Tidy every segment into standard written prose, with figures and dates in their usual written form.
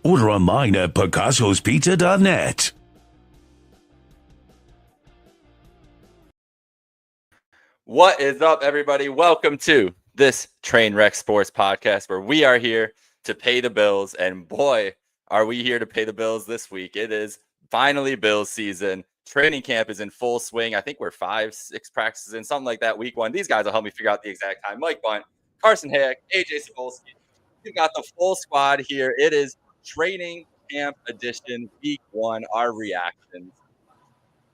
Order online at picassospizza.net. What is up, everybody? Welcome to this Trainwreck Sports Podcast, where we are here to pay the bills. And boy, are we here to pay the bills this week. It is finally Bills season. Training camp is in full swing. I think we're 5-6 practices in, something like that, week one. These guys will help me figure out the exact time. Mike Bunt, Carson Hayek, Ajay Cebulski. We've got the full squad here. It is training camp edition, week one, our reactions.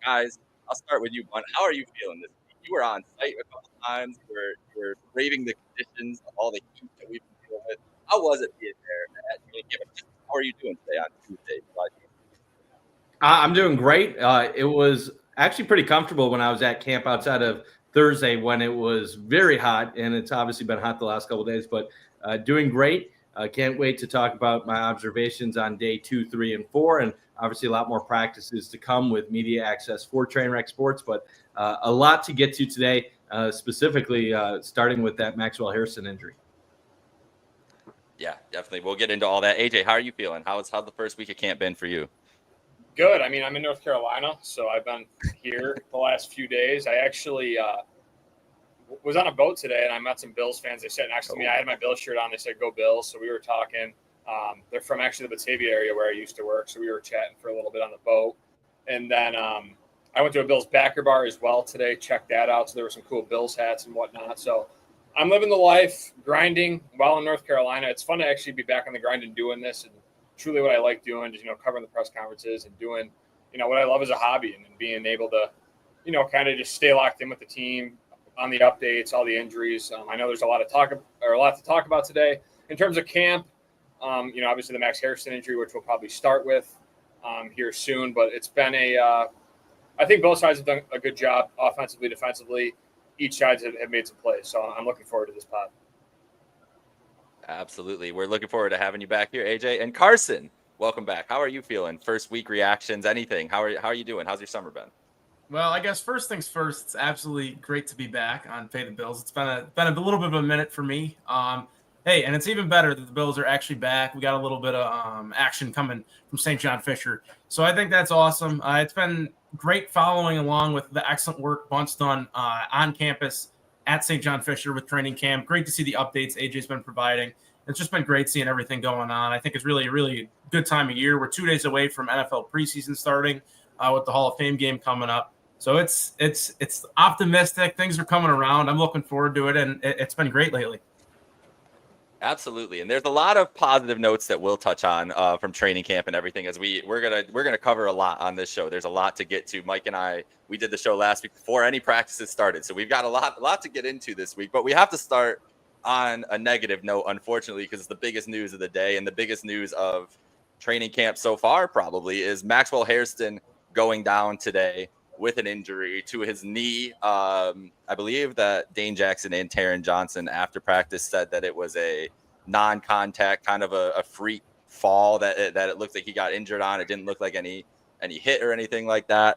Guys, I'll start with you, Bunt. How are you feeling this week? You were on site a couple times. You were braving the conditions of all the heat that we've been dealing with. How was it being there at training camp? How are you doing today on Tuesday, July 20th? I'm doing great. It was actually pretty comfortable when I was at camp outside of Thursday when it was very hot, and it's obviously been hot the last couple of days, but doing great. Can't wait to talk about my observations on day 2, 3, and 4, and obviously a lot more practices to come with media access for Trainwreck Sports, but a lot to get to today, specifically starting with that Maxwell Harrison injury. Yeah, definitely. We'll get into all that. AJ, how are you feeling? How's the first week of camp been for you? Good. I mean, I'm in North Carolina, so I've been here the last few days. I actually was on a boat today, and I met some Bills fans. They sat next to me. I had my Bills shirt on. They said, "Go Bills." So we were talking. They're from actually the Batavia area where I used to work, so we were chatting for a little bit on the boat. And then I went to a Bills backer bar as well today, checked that out. So there were some cool Bills hats and whatnot. So I'm living the life, grinding while in North Carolina. It's fun to actually be back on the grind and doing this. And truly what I like doing is, covering the press conferences and doing, what I love as a hobby and being able to, kind of just stay locked in with the team on the updates, all the injuries. I know there's a lot to talk about today in terms of camp. Obviously the Max Harrison injury, which we'll probably start with here soon, but it's been I think both sides have done a good job offensively, defensively. Each side have made some plays. So I'm looking forward to this pod. Absolutely. We're looking forward to having you back here, AJ. And Carson, welcome back. How are you feeling? First week reactions, anything? How are you doing? How's your summer been? Well, I guess first things first, it's absolutely great to be back on Pay the Bills. It's been a little bit of a minute for me. Hey, and it's even better that the Bills are actually back. We got a little bit of action coming from St. John Fisher. So I think that's awesome. It's been great following along with the excellent work Bunt's done on campus at St. John Fisher with training camp. Great to see the updates AJ's been providing. It's just been great seeing everything going on. I think it's really, really good time of year. We're 2 days away from NFL preseason starting with the Hall of Fame game coming up. So it's optimistic. Things are coming around. I'm looking forward to it, and it's been great lately. Absolutely, and there's a lot of positive notes that we'll touch on from training camp and everything. As we're gonna cover a lot on this show. There's a lot to get to. Mike and I, we did the show last week before any practices started, so we've got a lot to get into this week. But we have to start on a negative note, unfortunately, because it's the biggest news of the day and the biggest news of training camp so far. Probably is Maxwell Harrison going down today with an injury to his knee. I believe that Dane Jackson and Taron Johnson after practice said that it was a non-contact kind of a freak fall that it looked like he got injured on. It didn't look like any hit or anything like that.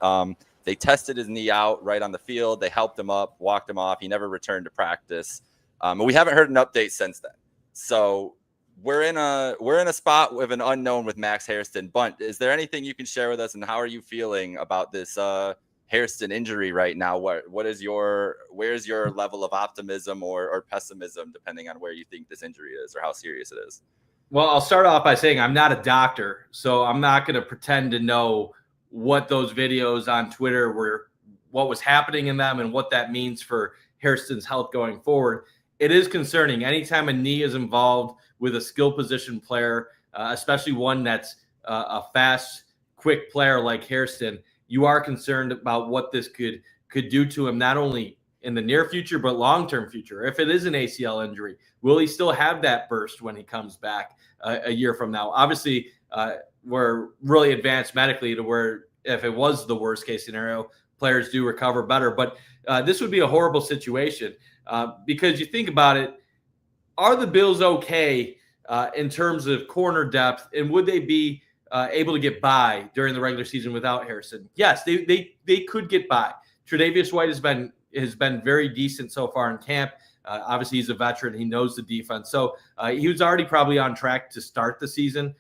They tested his knee out right on the field. They helped him up, walked him off. He never returned to practice. And we haven't heard an update since then. So we're in a spot with an unknown with Max Harrison. Bunt, is there anything you can share with us, and how are you feeling about this Harrison injury right now? Where's your level of optimism or pessimism, depending on where you think this injury is or how serious it is? Well, I'll start off by saying I'm not a doctor, so I'm not going to pretend to know what those videos on Twitter were, what was happening in them, and what that means for Harrison's health going forward. It is concerning anytime a knee is involved with a skill position player, especially one that's a fast, quick player like Harrison. You are concerned about what this could do to him, not only in the near future, but long-term future. If it is an ACL injury, will he still have that burst when he comes back a year from now? Obviously, we're really advanced medically to where if it was the worst case scenario, players do recover better. But this would be a horrible situation because you think about it, are the Bills okay in terms of corner depth, and would they be able to get by during the regular season without Harrison? Yes, they could get by. Tre'Davious White has been very decent so far in camp. Obviously, he's a veteran. He knows the defense. So he was already probably on track to start the season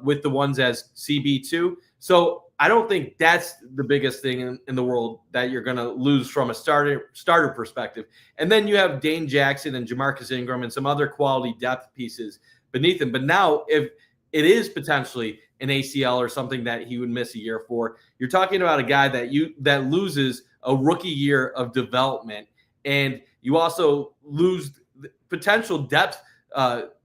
with the ones as CB2. So I don't think that's the biggest thing in the world that you're going to lose from a starter perspective. And then you have Dane Jackson and Jamarcus Ingram and some other quality depth pieces beneath him. But now if it is potentially an ACL or something that he would miss a year for, you're talking about a guy that loses a rookie year of development, and you also lose potential depth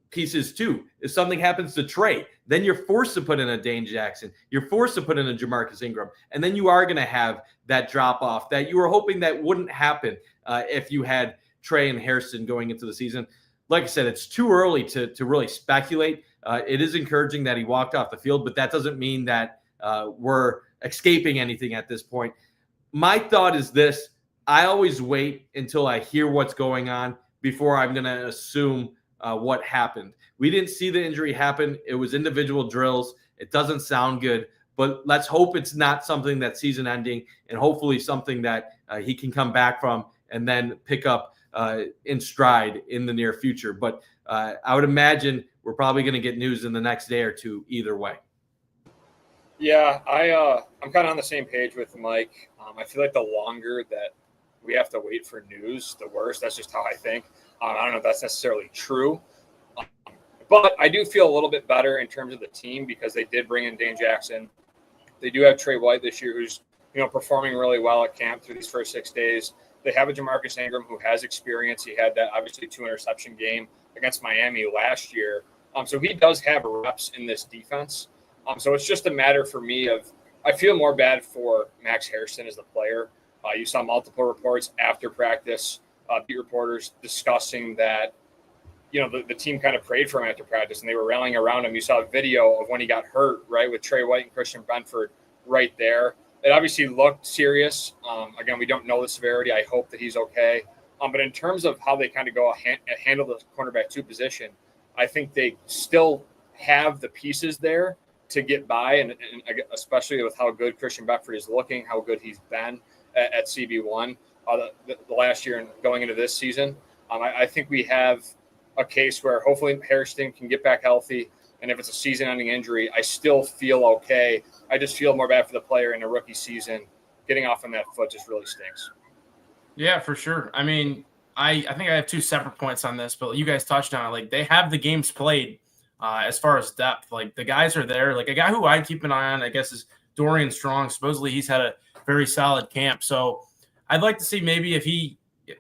pieces too. If something happens to Trey, then you're forced to put in a Dane Jackson. You're forced to put in a Jamarcus Ingram. And then you are going to have that drop off that you were hoping that wouldn't happen if you had Trey and Hairston going into the season. Like I said, it's too early to really speculate. It is encouraging that he walked off the field, but that doesn't mean that we're escaping anything at this point. My thought is this: I always wait until I hear what's going on before I'm going to assume what happened. We didn't see the injury happen. It was individual drills. It doesn't sound good, but let's hope it's not something that's season ending, and hopefully something that he can come back from and then pick up in stride in the near future. But I would imagine we're probably going to get news in the next day or two either way. Yeah, I'm kind of on the same page with Mike. I feel like the longer that we have to wait for news, the worse. That's just how I think. I don't know if that's necessarily true. But I do feel a little bit better in terms of the team because they did bring in Dane Jackson. They do have Trey White this year, who's performing really well at camp through these first 6 days. They have a Jamarcus Ingram who has experience. He had that obviously 2-interception game against Miami last year. So he does have reps in this defense. So it's just a matter for me of I feel more bad for Max Hairston as the player. You saw multiple reports after practice, beat reporters discussing that the team kind of prayed for him after practice and they were rallying around him. You saw a video of when he got hurt, right, with Trey White and Christian Benford right there. It obviously looked serious. Again, we don't know the severity. I hope that he's okay. But in terms of how they kind of go handle the cornerback 2 position, I think they still have the pieces there to get by, and especially with how good Christian Benford is looking, how good he's been at CB1 the last year and going into this season. I think we have a case where hopefully Hairston can get back healthy, and if it's a season-ending injury, I still feel okay. I just feel more bad for the player in a rookie season. Getting off on that foot just really stinks. Yeah, for sure. I mean, I think I have 2 separate points on this, but you guys touched on it. Like, they have the games played as far as depth. Like, the guys are there. Like, a guy who I keep an eye on, I guess, is Dorian Strong. Supposedly he's had a very solid camp. So I'd like to see maybe if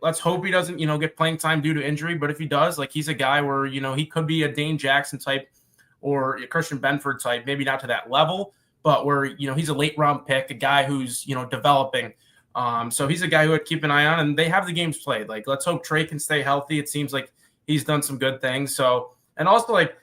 let's hope he doesn't, get playing time due to injury. But if he does, like, he's a guy where, he could be a Dane Jackson type or a Christian Benford type, maybe not to that level, but where, he's a late round pick, a guy who's, developing. So he's a guy who I'd keep an eye on, and they have the games played. Like, let's hope Trey can stay healthy. It seems like he's done some good things. So, and also, like,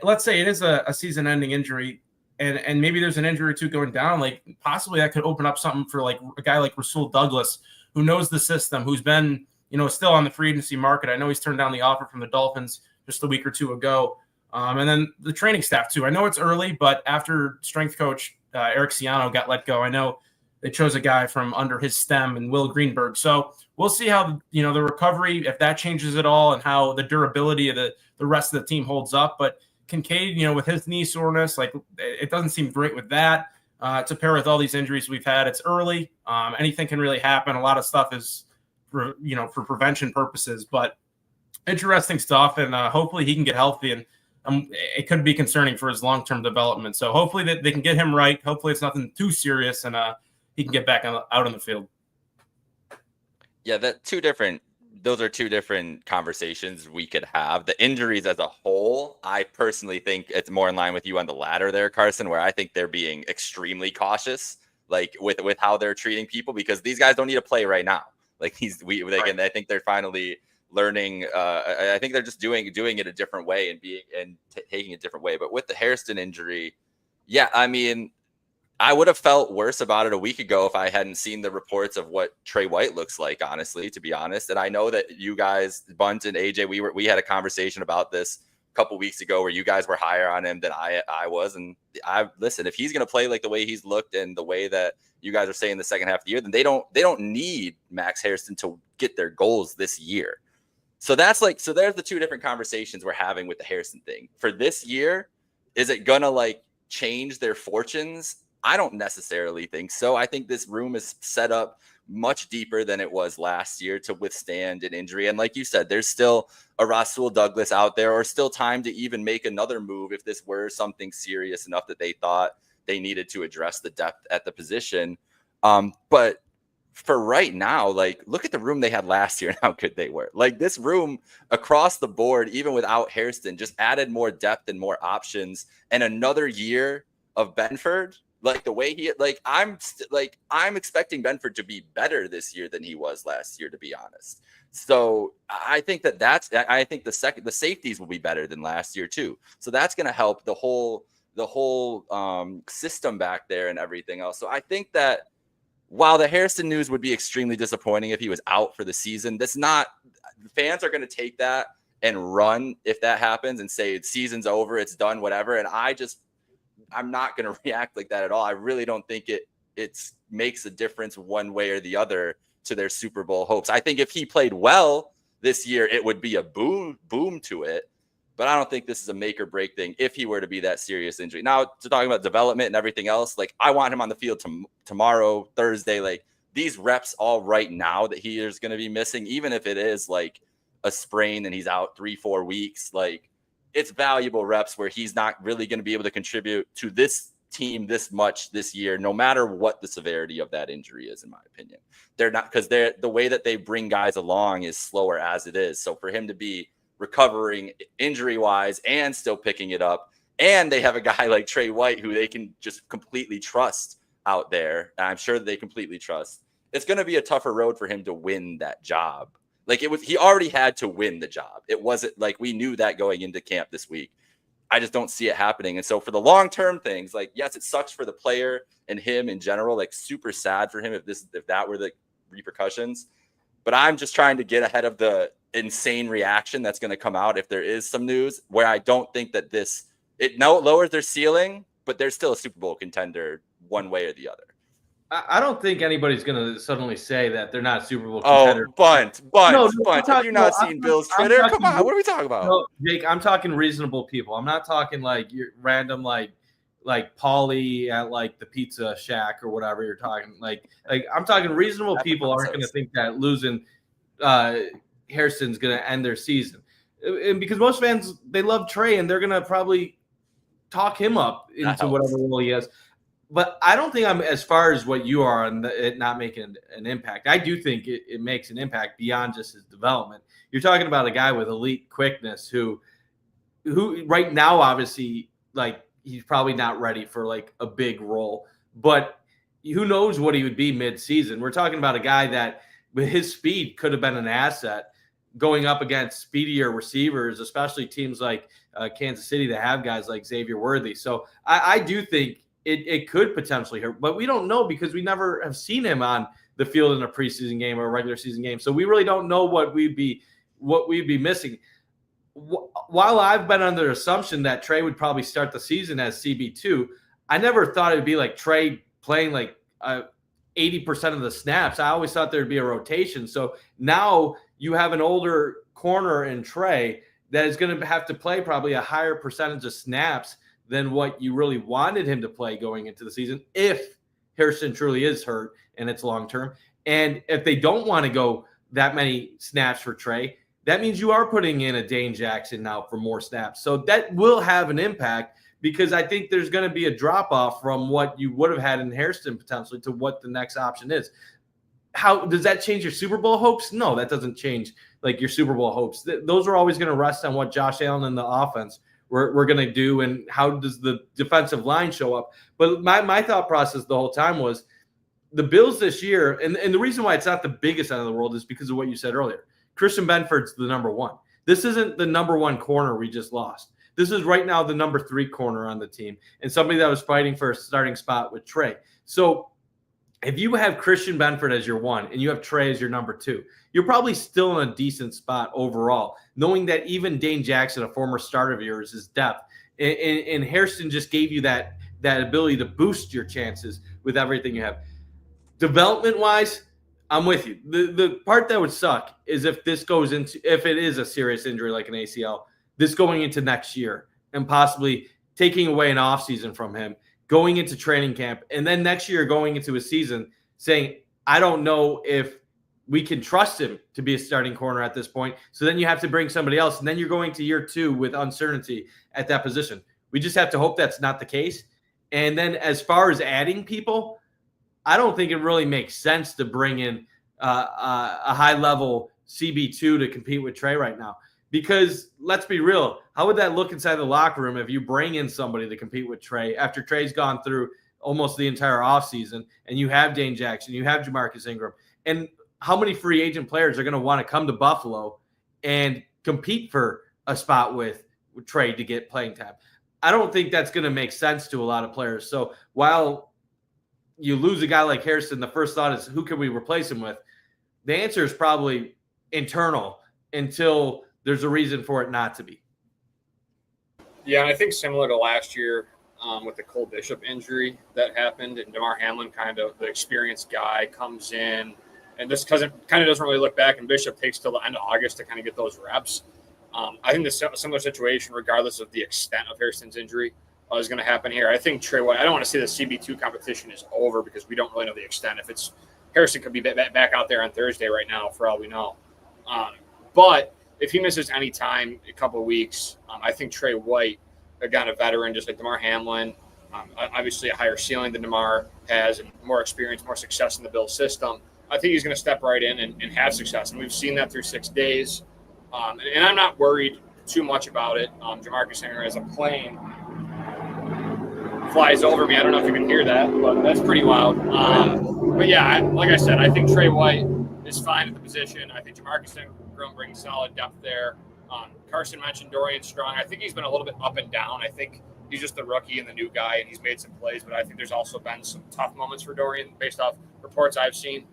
let's say it is a season-ending injury, and maybe there's an injury or 2 going down. Like, possibly that could open up something for like a guy like Rasul Douglas, who knows the system, who's been, still on the free agency market. I know he's turned down the offer from the Dolphins just a week or 2 ago. And then the training staff too. I know it's early, but after strength coach Eric Ciano got let go, I know they chose a guy from under his stem and Will Greenberg. So we'll see how, the recovery, if that changes at all, and how the durability of the rest of the team holds up. But Kincaid, with his knee soreness, like, it doesn't seem great with that. To pair with all these injuries we've had, it's early. Anything can really happen. A lot of stuff is for prevention purposes, but interesting stuff. And hopefully he can get healthy, and it could be concerning for his long-term development. So hopefully that they can get him right. Hopefully it's nothing too serious, and he can get back out on the field. Yeah, those are 2 different conversations we could have. The injuries as a whole, I personally think it's more in line with you on the latter there, Carson, where I think they're being extremely cautious, like with how they're treating people, because these guys don't need to play right now. Like, and I think they're finally learning. I think they're just doing it a different way and taking it a different way. But with the Hairston injury, yeah, I mean, I would have felt worse about it a week ago if I hadn't seen the reports of what Trey White looks like, honestly, to be honest. And I know that you guys, Bunt and AJ, we had a conversation about this a couple weeks ago where you guys were higher on him than I was. And listen, if he's going to play like the way he's looked and the way that you guys are saying the second half of the year, then they don't need Max Hairston to get their goals this year. So there's the 2 different conversations we're having with the Hairston thing. For this year, Is it gonna like change their fortunes? I don't necessarily think so. I think this room is set up much deeper than it was last year to withstand an injury. And like you said, there's still a Rasul Douglas out there, or still time to even make another move if this were something serious enough that they thought they needed to address the depth at the position. But for right now, like, look at the room they had last year and how good they were. Like, this room across the board, even without Hairston, just added more depth and more options. And another year of Benford, like the way he, like, I'm expecting Benford to be better this year than he was last year, to be honest. So I think I think the safeties will be better than last year too. So that's going to help the whole system back there and everything else. So I think that while the Hairston news would be extremely disappointing if he was out for the season, fans are going to take that and run if that happens and say season's over, it's done, whatever. And I'm not going to react like that at all. I really don't think it makes a difference one way or the other to their Super Bowl hopes. I think if he played well this year, it would be a boom to it. But I don't think this is a make or break thing if he were to be that serious injury. Now, to talking about development and everything else, like, I want him on the field tomorrow, Thursday. Like, these reps all right now that he is going to be missing, even if it is like a sprain and he's out 3-4 weeks, like, it's valuable reps where he's not really going to be able to contribute to this team this much this year, no matter what the severity of that injury is, in my opinion. They're not, because the way that they bring guys along is slower as it is. So for him to be recovering injury wise and still picking it up, and they have a guy like Trey White who they can just completely trust out there, and I'm sure that they completely trust, it's going to be a tougher road for him to win that job. Like, he already had to win the job. It wasn't like we knew that going into camp this week. I just don't see it happening. And so for the long-term things, like, yes, it sucks for the player and him in general, like, super sad for him if that were the repercussions. But I'm just trying to get ahead of the insane reaction that's going to come out if there is some news, where I don't think that it lowers their ceiling, but they're still a Super Bowl contender one way or the other. I don't think anybody's going to suddenly say that they're not a Super Bowl contender. Oh, bunt. Have you not seen Bill's Twitter? Come on, what are we talking about? No, Jake, I'm talking reasonable people. I'm not talking like your random like Paulie at like the Pizza Shack or whatever you're talking. Like I'm talking reasonable people aren't going to think that losing Hairston's going to end their season. And because most fans, they love Trey and they're going to probably talk him up into whatever role he has. But I don't think I'm as far as what you are on it not making an impact. I do think it makes an impact beyond just his development. You're talking about a guy with elite quickness who right now, obviously, like, he's probably not ready for like a big role, but who knows what he would be mid-season. We're talking about a guy that with his speed could have been an asset going up against speedier receivers, especially teams like Kansas City that have guys like Xavier Worthy. So I do think it could potentially hurt, but we don't know because we never have seen him on the field in a preseason game or a regular season game. So we really don't know what we'd be missing. While I've been under the assumption that Trey would probably start the season as CB2, I never thought it would be like Trey playing like 80% of the snaps. I always thought there'd be a rotation. So now you have an older corner in Trey that is going to have to play probably a higher percentage of snaps than what you really wanted him to play going into the season, if Hairston truly is hurt and it's long-term. And if they don't want to go that many snaps for Trey, that means you are putting in a Dane Jackson now for more snaps. So that will have an impact, because I think there's going to be a drop-off from what you would have had in Hairston potentially to what the next option is. How does that change your Super Bowl hopes? No, that doesn't change like your Super Bowl hopes. Those are always going to rest on what Josh Allen and the offense we're going to do, and how does the defensive line show up. But my thought process the whole time was the Bills this year, and the reason why it's not the biggest end of the world is because of what you said earlier. Christian Benford's the number one. This isn't the number one corner we just lost. This is right now the number 3 corner on the team, and somebody that was fighting for a starting spot with Trey. So if you have Christian Benford as your 1 and you have Trey as your number 2, you're probably still in a decent spot overall, knowing that even Dane Jackson, a former starter of yours, is depth. And Hairston just gave you that ability to boost your chances with everything you have. Development-wise, I'm with you. The part that would suck is if it is a serious injury like an ACL, this going into next year, and possibly taking away an offseason from him, going into training camp, and then next year going into a season saying, I don't know if we can trust him to be a starting corner at this point. So then you have to bring somebody else, and then you're going to year 2 with uncertainty at that position. We just have to hope that's not the case. And then as far as adding people, I don't think it really makes sense to bring in a high-level CB2 to compete with Trey right now. Because let's be real, how would that look inside the locker room if you bring in somebody to compete with Trey after Trey's gone through almost the entire offseason and you have Dane Jackson, you have Jamarcus Ingram, and how many free agent players are going to want to come to Buffalo and compete for a spot with Trey to get playing time? I don't think that's going to make sense to a lot of players. So while you lose a guy like Harrison, the first thought is, who can we replace him with? The answer is probably internal until there's a reason for it not to be. Yeah, and I think similar to last year with the Cole Bishop injury that happened, and DeMar Hamlin, kind of the experienced guy, comes in, and this kind of doesn't really look back, and Bishop takes till the end of August to kind of get those reps. I think this similar situation, regardless of the extent of Harrison's injury, is going to happen here. I think Trey White, I don't want to say the CB2 competition is over because we don't really know the extent. If it's Harrison could be back out there on Thursday right now, for all we know. But if he misses any time, a couple of weeks, I think Trey White, again, a veteran, just like DeMar Hamlin, obviously a higher ceiling than DeMar has and more experience, more success in the Bills system. I think he's going to step right in and have success. And we've seen that through 6 days. And I'm not worried too much about it. Jamarcus Ingram as a plane flies over me. I don't know if you can hear that, but that's pretty loud. But yeah, like I said, I think Trey White is fine at the position. I think Jamarcus Ingram brings solid depth there. Carson mentioned Dorian Strong. I think he's been a little bit up and down. I think he's just the rookie and the new guy, and he's made some plays. But I think there's also been some tough moments for Dorian based off reports I've seen.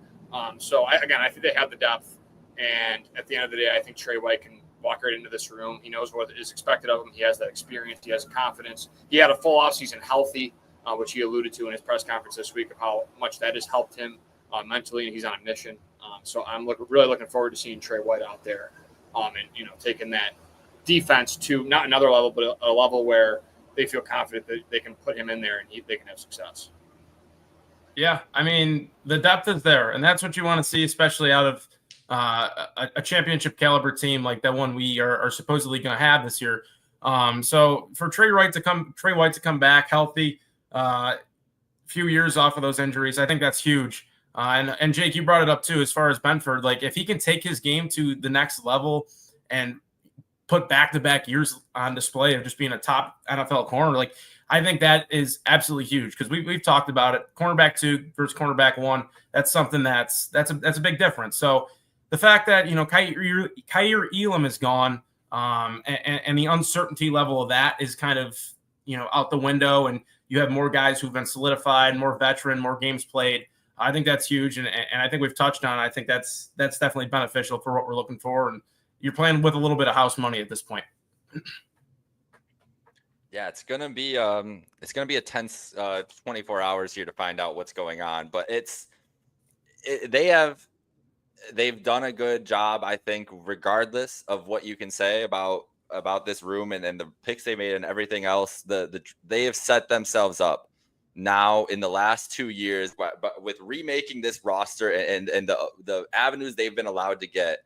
So I think they have the depth. And at the end of the day, I think Trey White can walk right into this room. He knows what is expected of him. He has that experience. He has confidence. He had a full offseason healthy, which he alluded to in his press conference this week of how much that has helped him mentally, and he's on a mission. So I'm really looking forward to seeing Trey White out there and, taking that defense to not another level, but a level where they feel confident that they can put him in there and they can have success. Yeah, I mean, the depth is there, and that's what you want to see, especially out of a championship caliber team like that one we are supposedly going to have this year. So for Trey White to come back healthy, few years off of those injuries, I think that's huge. And Jake, you brought it up too, as far as Benford, like if he can take his game to the next level and put back-to-back years on display of just being a top NFL corner, like I think that is absolutely huge because we've talked about it. Cornerback 2 versus cornerback 1, that's something that's a big difference. So the fact that, Kaiir Elam is gone and the uncertainty level of that is kind of, out the window, and you have more guys who've been solidified, more veteran, more games played. I think that's huge. And I think we've touched on it. I think that's definitely beneficial for what we're looking for. And you're playing with a little bit of house money at this point. Yeah, it's gonna be a tense 24 hours here to find out what's going on. But they've done a good job, I think, regardless of what you can say about this room and the picks they made and everything else. They have set themselves up now in the last 2 years, but with remaking this roster and the avenues they've been allowed to get.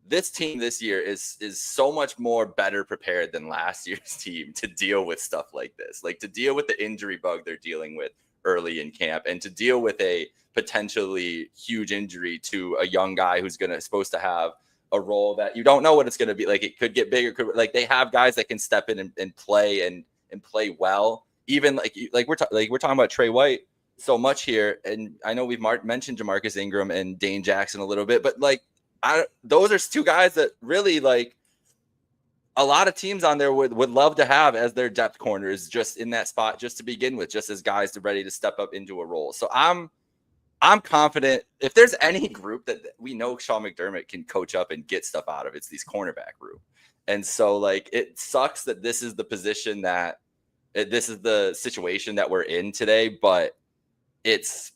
This team this year is so much more better prepared than last year's team to deal with stuff like this, like to deal with the injury bug they're dealing with early in camp and to deal with a potentially huge injury to a young guy who's supposed to have a role that you don't know what it's going to be. Like it could get bigger. Like they have guys that can step in and play and play well. Even like we're talking about Trey White so much here. And I know we've mentioned Jamarcus Ingram and Dane Jackson a little bit, but those are 2 guys that really a lot of teams on there would love to have as their depth corners just in that spot, just to begin with, just as guys to ready to step up into a role. So I'm confident if there's any group that we know Sean McDermott can coach up and get stuff out of, it's these cornerback group. And so it sucks that this is the position this is the situation that we're in today, but it's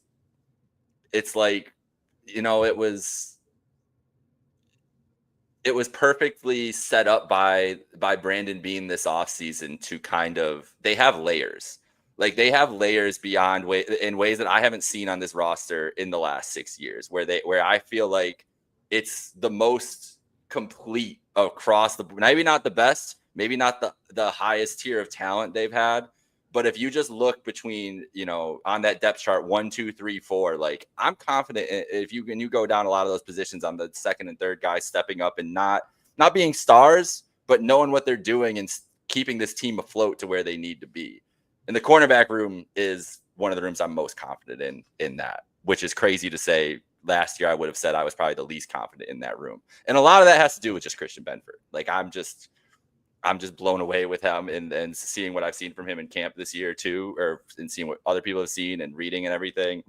it was perfectly set up by Brandon Beane this offseason to kind of, they have layers. Like they have layers beyond in ways that I haven't seen on this roster in the last 6 years, where I feel like it's the most complete across the, maybe not the best, maybe not the highest tier of talent they've had. But if you just look between, on that depth chart, 1, 2, 3, 4, like I'm confident if you go down a lot of those positions on the second and third guys stepping up and not being stars, but knowing what they're doing and keeping this team afloat to where they need to be. And the cornerback room is one of the rooms I'm most confident in that, which is crazy to say. Last year, I would have said I was probably the least confident in that room. And a lot of that has to do with just Christian Benford. Like I'm just blown away with him and seeing what I've seen from him in camp this year too, and seeing what other people have seen and reading and everything.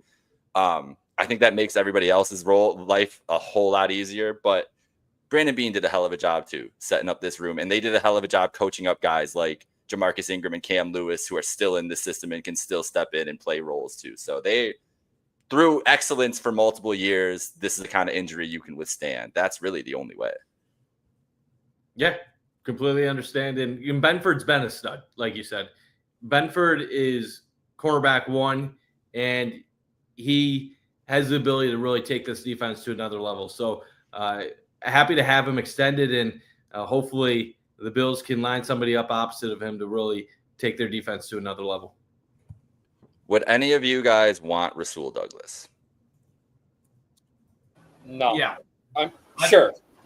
I think that makes everybody else's life a whole lot easier, but Brandon Beane did a hell of a job too, setting up this room. And they did a hell of a job coaching up guys like Jamarcus Ingram and Cam Lewis, who are still in the system and can still step in and play roles too. So they, through excellence for multiple years, this is the kind of injury you can withstand. That's really the only way. Yeah, completely understand. And Benford's been a stud, like you said. Benford is cornerback 1, and he has the ability to really take this defense to another level. So happy to have him extended, and hopefully the Bills can line somebody up opposite of him to really take their defense to another level. Would any of you guys want Rasul Douglas? No. Yeah. I'm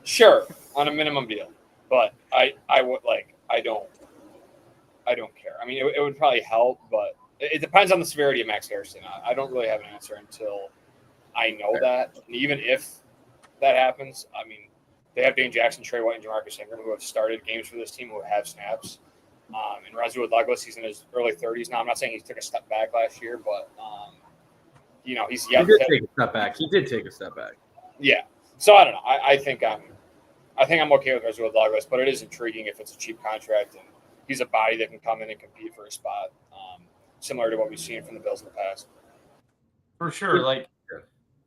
sure on a minimum deal, but I don't care. I mean, it would probably help, but it depends on the severity of Max Harrison. I don't really have an answer until I know that. And even if that happens, I mean, they have Dane Jackson, Trey White, and Jamarcus Ingram, who have started games for this team, who have snaps. And Rasul Douglas, he's in his early 30s now. I'm not saying he took a step back last year, but he's yet. He did take a step back. He did take a step back. Yeah. So I don't know. I think I'm okay with Rasul Douglas, but it is intriguing if it's a cheap contract and he's a body that can come in and compete for a spot, similar to what we've seen from the Bills in the past. For sure. Like,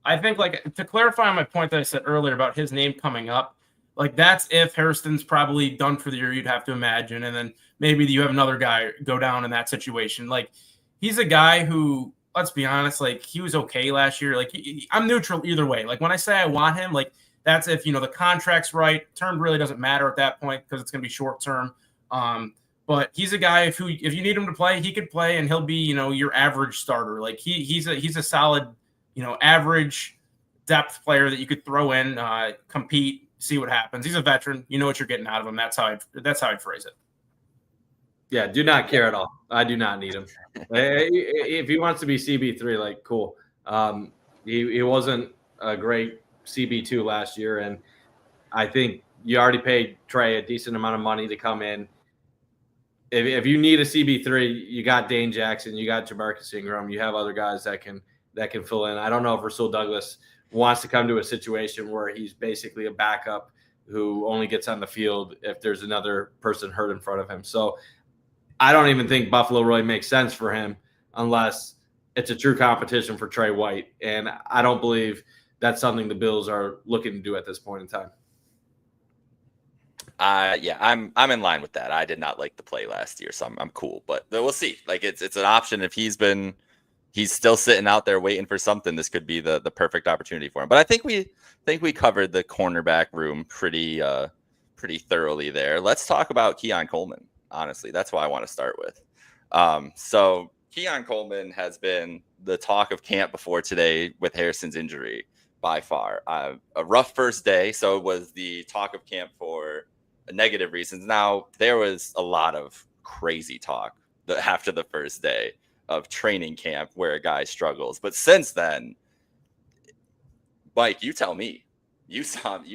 I think, like, to clarify my point that I said earlier about his name coming up, like, that's if Hairston's probably done for the year, you'd have to imagine. And then maybe you have another guy go down in that situation. Like, he's a guy who, let's be honest, like, he was okay last year. Like, I'm neutral either way. Like, when I say I want him, like, that's if, the contract's right. Term really doesn't matter at that point because it's going to be short term. But he's a guy if you need him to play, he could play, and he'll be, your average starter. Like, he's a solid, average depth player that you could throw in, compete, see what happens. He's a veteran. You know what you're getting out of him. That's how I'd phrase it. Yeah, do not care at all. I do not need him. If he wants to be CB3, like, cool. He wasn't a great CB2 last year, and I think you already paid Trey a decent amount of money to come in. If you need a CB3, you got Dane Jackson, you got Jamarcus Ingram, you have other guys that can fill in. I don't know if Rasul Douglas wants to come to a situation where he's basically a backup who only gets on the field if there's another person hurt in front of him. So I don't even think Buffalo really makes sense for him unless it's a true competition for Trey White. And I don't believe that's something the Bills are looking to do at this point in time. Yeah, I'm in line with that. I did not like the play last year, so I'm cool. But we'll see. Like, it's an option. If he's still sitting out there waiting for something, this could be the perfect opportunity for him. But I think we covered the cornerback room pretty thoroughly there. Let's talk about Keon Coleman. Honestly, that's what I want to start with. So Keon Coleman has been the talk of camp before today with Harrison's injury by far. A rough first day, so it was the talk of camp for negative reasons. Now, there was a lot of crazy talk after the first day of training camp where a guy struggles. But since then, Mike, you tell me. You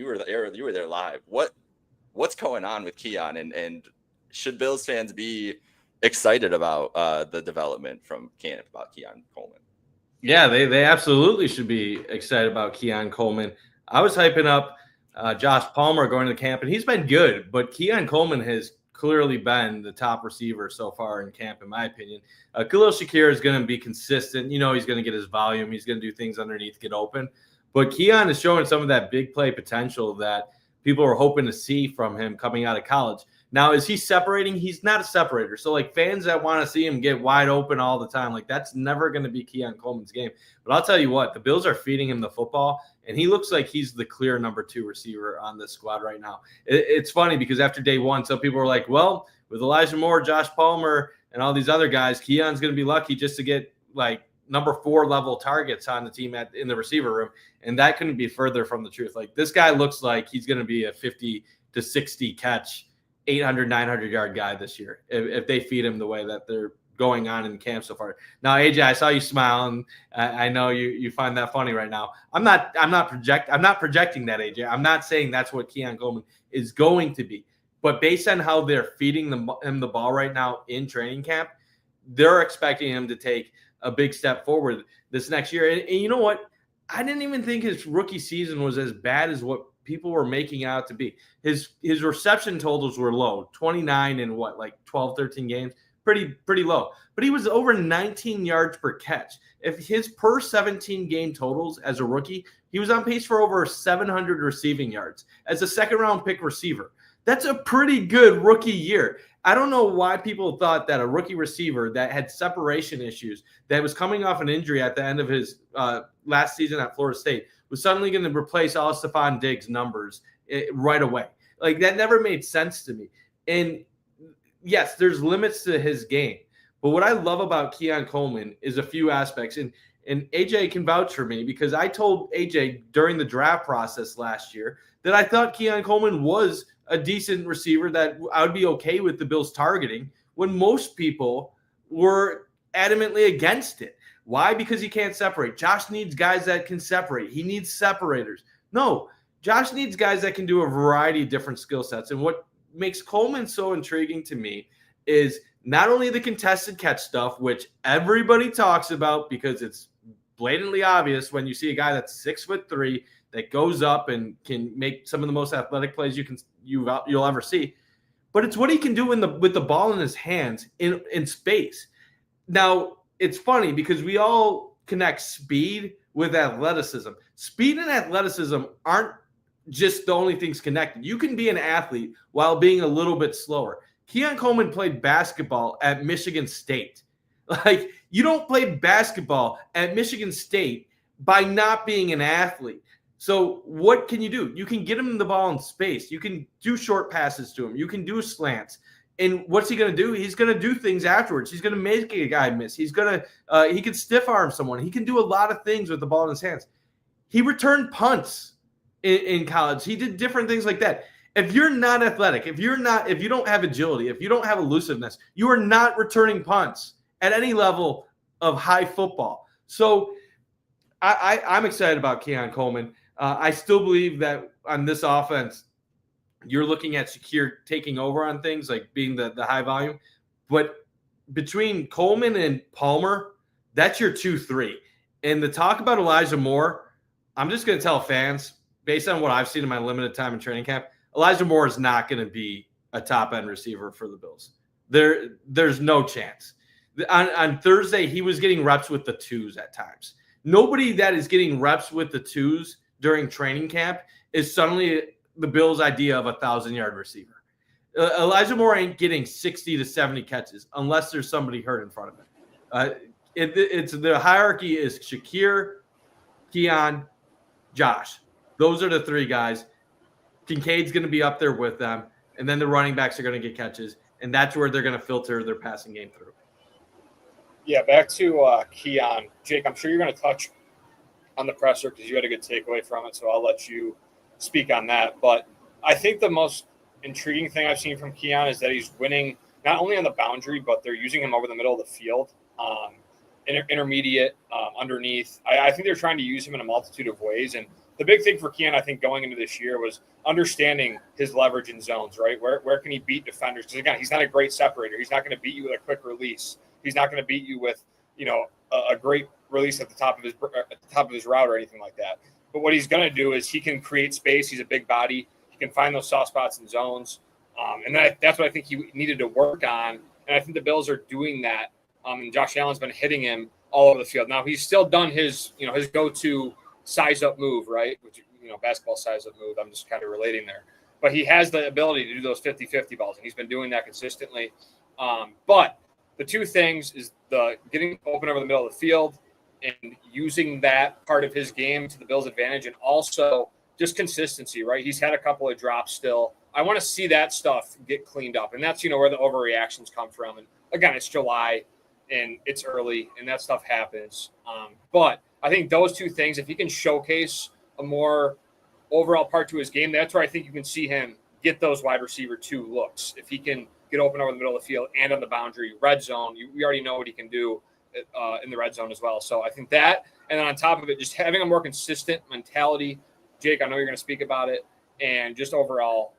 were there live. What's going on with Keon, and should Bills fans be excited about the development from camp about Keon Coleman? Yeah, they absolutely should be excited about Keon Coleman. I was hyping up Josh Palmer going to camp, and he's been good, but Keon Coleman has clearly been the top receiver so far in camp, in my opinion. Khalil Shakir is going to be consistent. He's going to get his volume. He's going to do things underneath, get open. But Keon is showing some of that big play potential that people are hoping to see from him coming out of college. Now, is he separating? He's not a separator. So, like, fans that want to see him get wide open all the time, like, that's never going to be Keon Coleman's game. But I'll tell you what, the Bills are feeding him the football, and he looks like he's the clear number 2 receiver on this squad right now. It's funny because after day one, some people were like, well, with Elijah Moore, Josh Palmer, and all these other guys, Keon's going to be lucky just to get, like, number 4 level targets on the team in the receiver room. And that couldn't be further from the truth. Like, this guy looks like he's going to be a 50 to 60 catch, 800, 900 yard guy this year if they feed him the way that they're going on in camp so far. Now, AJ, I saw you smile, and I know you find that funny right now. I'm not projecting that, AJ. I'm not saying that's what Keon Coleman is going to be. But based on how they're feeding him the ball right now in training camp, they're expecting him to take a big step forward this next year. And you know what? I didn't even think his rookie season was as bad as what people were making out to be. His reception totals were low, 29 in 12, 13 games, pretty low. But he was over 19 yards per catch. If his per 17 game totals as a rookie, he was on pace for over 700 receiving yards as a second-round pick receiver. That's a pretty good rookie year. I don't know why people thought that a rookie receiver that had separation issues, that was coming off an injury at the end of his last season at Florida State, was suddenly going to replace all Stephon Diggs' numbers right away. Like, that never made sense to me. And yes, there's limits to his game. But what I love about Keon Coleman is a few aspects. And AJ can vouch for me because I told AJ during the draft process last year that I thought Keon Coleman was a decent receiver that I would be okay with the Bills targeting, when most people were adamantly against it. Why? Because he can't separate. Josh needs guys that can separate. He needs separators. No, Josh needs guys that can do a variety of different skill sets. And what makes Coleman so intriguing to me is not only the contested catch stuff, which everybody talks about because it's blatantly obvious when you see a guy that's 6'3", that goes up and can make some of the most athletic plays you'll ever see. But it's what he can do with the ball in his hands in space. Now, it's funny because we all connect speed with athleticism. Speed and athleticism aren't just the only things connected. You can be an athlete while being a little bit slower. Keon Coleman played basketball at Michigan State. Like, you don't play basketball at Michigan State by not being an athlete. So what can you do? You can get him the ball in space. You can do short passes to him. You can do slants. And what's he going to do? He's going to do things afterwards. He's going to make a guy miss. He can stiff arm someone. He can do a lot of things with the ball in his hands. He returned punts in college. He did different things like that. If you're not athletic, if you don't have agility, if you don't have elusiveness, you are not returning punts at any level of high football. So I'm excited about Keon Coleman. I still believe that on this offense, you're looking at Shakir taking over on things, like being the high volume. But between Coleman and Palmer, that's your 2-3. And the talk about Elijah Moore, I'm just going to tell fans, based on what I've seen in my limited time in training camp, Elijah Moore is not going to be a top-end receiver for the Bills. There's no chance. On Thursday, he was getting reps with the twos at times. Nobody that is getting reps with the twos during training camp is suddenly the Bills' idea of a 1,000-yard receiver. Elijah Moore ain't getting 60 to 70 catches unless there's somebody hurt in front of him. It's the hierarchy is Shakir, Keon, Josh. Those are the 3 guys. Kincaid's going to be up there with them, and then the running backs are going to get catches, and that's where they're going to filter their passing game through. Yeah, back to Keon. Jake, I'm sure you're going to touch on the presser because you had a good takeaway from it, so I'll let you speak on that. But I think the most intriguing thing I've seen from Keon is that he's winning not only on the boundary, but they're using him over the middle of the field, intermediate, underneath. I think they're trying to use him in a multitude of ways. And the big thing for Keon, I think, going into this year was understanding his leverage in zones, right? Where can he beat defenders? Because, again, he's not a great separator. He's not going to beat you with a quick release. He's not going to beat you with, a great release at the top of his route or anything like that. But what he's going to do is he can create space. He's a big body. He can find those soft spots in zones. And that's what I think he needed to work on. And I think the Bills are doing that. And Josh Allen's been hitting him all over the field. Now, he's still done his go-to size-up move, right, which basketball size of move. I'm just kind of relating there. But he has the ability to do those 50-50 balls, and he's been doing that consistently. But the two things is the getting open over the middle of the field and using that part of his game to the Bills' advantage, and also just consistency, right? He's had a couple of drops still. I want to see that stuff get cleaned up, and that's, where the overreactions come from. And again, it's July, and it's early, and that stuff happens. But I think those two things, if he can showcase a more overall part to his game, that's where I think you can see him get those wide receiver 2 looks. If he can get open over the middle of the field and on the boundary, red zone, we already know what he can do in the red zone as well. So I think that, and then on top of it, just having a more consistent mentality. Jake, I know you're going to speak about it, and just overall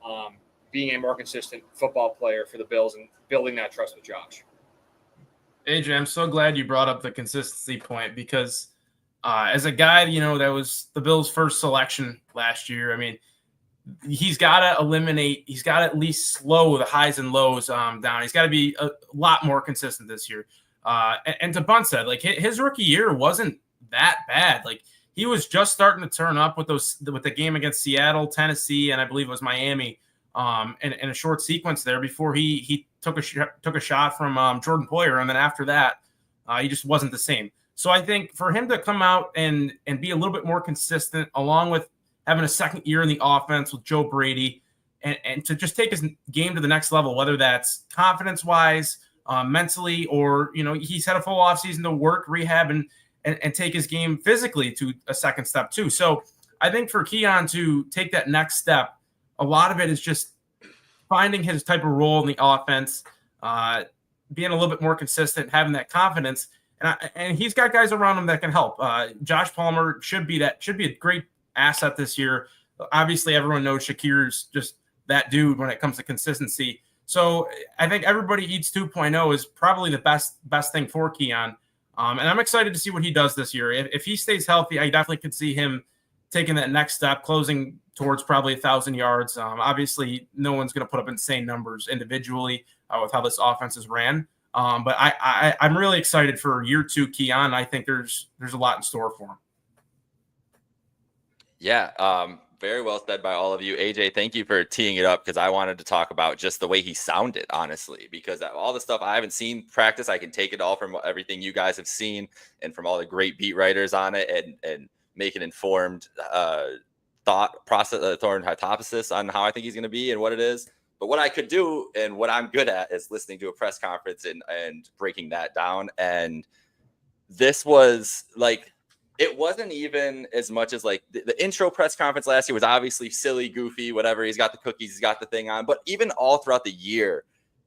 being a more consistent football player for the Bills and building that trust with Josh. AJ, I'm so glad you brought up the consistency point, because as a guy, that was the Bills' first selection last year. I mean, he's got to at least slow the highs and lows down. He's got to be a lot more consistent this year. And to Bunt said, like, his rookie year wasn't that bad. Like, he was just starting to turn up with the game against Seattle, Tennessee, and I believe it was Miami, in a short sequence there before he took a shot from Jordan Poyer, and then after that, he just wasn't the same. So I think for him to come out and be a little bit more consistent, along with having a second year in the offense with Joe Brady, and to just take his game to the next level, whether that's confidence-wise, mentally, or, he's had a full offseason to work, rehab, and take his game physically to a second step too. So I think for Keon to take that next step, a lot of it is just finding his type of role in the offense, being a little bit more consistent, having that confidence. And he's got guys around him that can help. Josh Palmer should be a great asset this year. Obviously, everyone knows Shakir's just that dude when it comes to consistency. So I think everybody eats 2.0 is probably the best thing for Keon. And I'm excited to see what he does this year. If he stays healthy, I definitely could see him taking that next step, closing towards probably 1,000 yards. Obviously, no one's going to put up insane numbers individually with how this offense is ran. But I'm really excited for year 2 Keon. I think there's a lot in store for him. Yeah, very well said by all of you. AJ, thank you for teeing it up, because I wanted to talk about just the way he sounded, honestly, because all the stuff I haven't seen practice, I can take it all from everything you guys have seen and from all the great beat writers on it, and make an informed thought process, thought hypothesis on how I think he's going to be and what it is. But what I could do and what I'm good at is listening to a press conference and breaking that down. And this was like, it wasn't even as much as like the intro press conference last year was obviously silly, goofy, whatever. He's got the cookies, he's got the thing on. But even all throughout the year,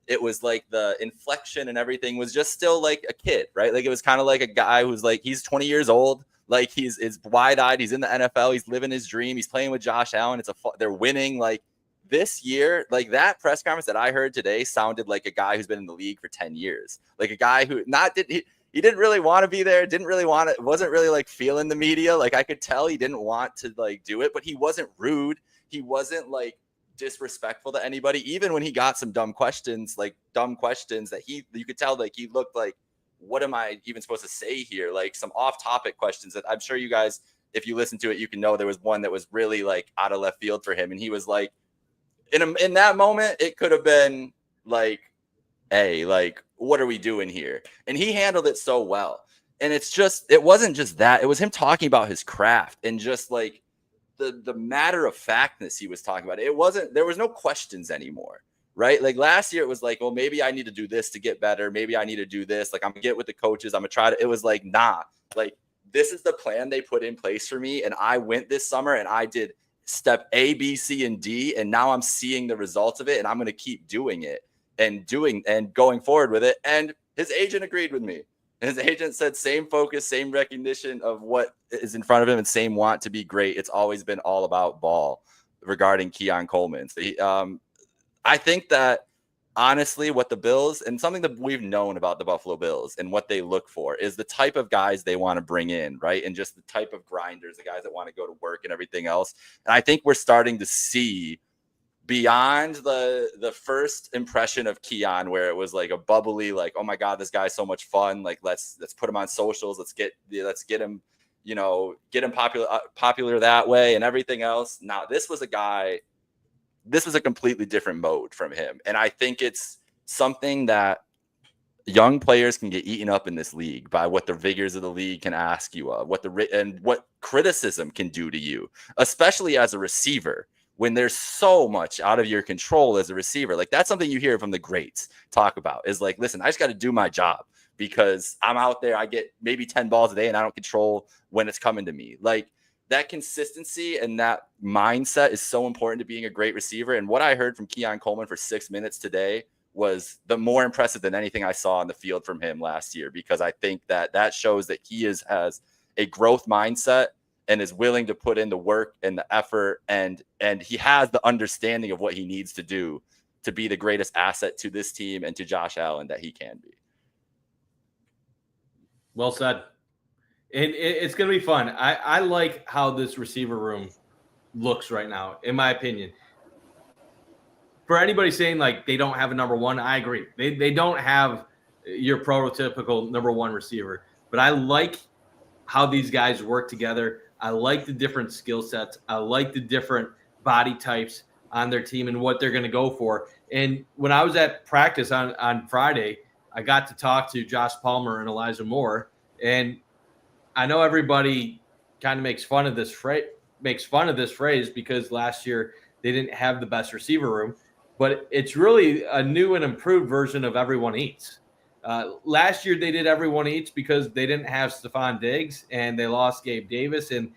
it was like the inflection and everything was just still like a kid, right? Like it was kind of like a guy who's like, he's 20 years old. Like he's wide-eyed. He's in the NFL. He's living his dream. He's playing with Josh Allen. They're winning. Like this year, like that press conference that I heard today sounded like a guy who's been in the league for 10 years. Like a guy who he didn't really want to be there. Wasn't really like feeling the media. Like I could tell he didn't want to like do it, but he wasn't rude. He wasn't like disrespectful to anybody. Even when he got some dumb questions that you could tell like he looked like, what am I even supposed to say here? Like some off-topic questions that I'm sure you guys, if you listen to it, you can know there was one that was really like out of left field for him. And he was like, in that moment, it could have been like, hey, like, what are we doing here? And he handled it so well. And it wasn't just that. It was him talking about his craft and just like the matter of factness he was talking about. There was no questions anymore. Right? Like last year, it was like, well, maybe I need to do this to get better. Maybe I need to do this. Like I'm gonna get with the coaches. I'm gonna try to, it was like, nah, like this is the plan they put in place for me. And I went this summer and I did step A, B, C, and D. And now I'm seeing the results of it. And I'm going to keep doing it and going forward with it. And his agent agreed with me. And his agent said, same focus, same recognition of what is in front of him and same want to be great. It's always been all about ball regarding Keon Coleman. So I think that honestly, what the Bills and something that we've known about the Buffalo Bills and what they look for is the type of guys they want to bring in, right? And just the type of grinders, the guys that want to go to work and everything else. And I think we're starting to see beyond the first impression of Keon, where it was like a bubbly, like, oh my God, this guy's so much fun. Like, let's put him on socials. Let's get him get him popular that way and everything else. Now, this was a completely different mode from him. And I think it's something that young players can get eaten up in this league by what the vigors of the league can ask you of, what criticism can do to you, especially as a receiver, when there's so much out of your control as a receiver. Like, that's something you hear from the greats talk about, is like, listen, I just got to do my job because I'm out there. I get maybe 10 balls a day and I don't control when it's coming to me. Like, that consistency and that mindset is so important to being a great receiver. And what I heard from Keon Coleman for 6 minutes today was the more impressive than anything I saw on the field from him last year, because I think that shows that he has a growth mindset and is willing to put in the work and the effort, and he has the understanding of what he needs to do to be the greatest asset to this team and to Josh Allen that he can be. Well said. And it's going to be fun. I like how this receiver room looks right now, in my opinion. For anybody saying like they don't have a number one, I agree. They don't have your prototypical number one receiver. But I like how these guys work together. I like the different skill sets. I like the different body types on their team and what they're going to go for. And when I was at practice on Friday, I got to talk to Josh Palmer and Elijah Moore. And I know everybody kind of makes fun of this phrase because last year they didn't have the best receiver room, but it's really a new and improved version of everyone eats. Last year they did everyone eats because they didn't have Stephon Diggs and they lost Gabe Davis, and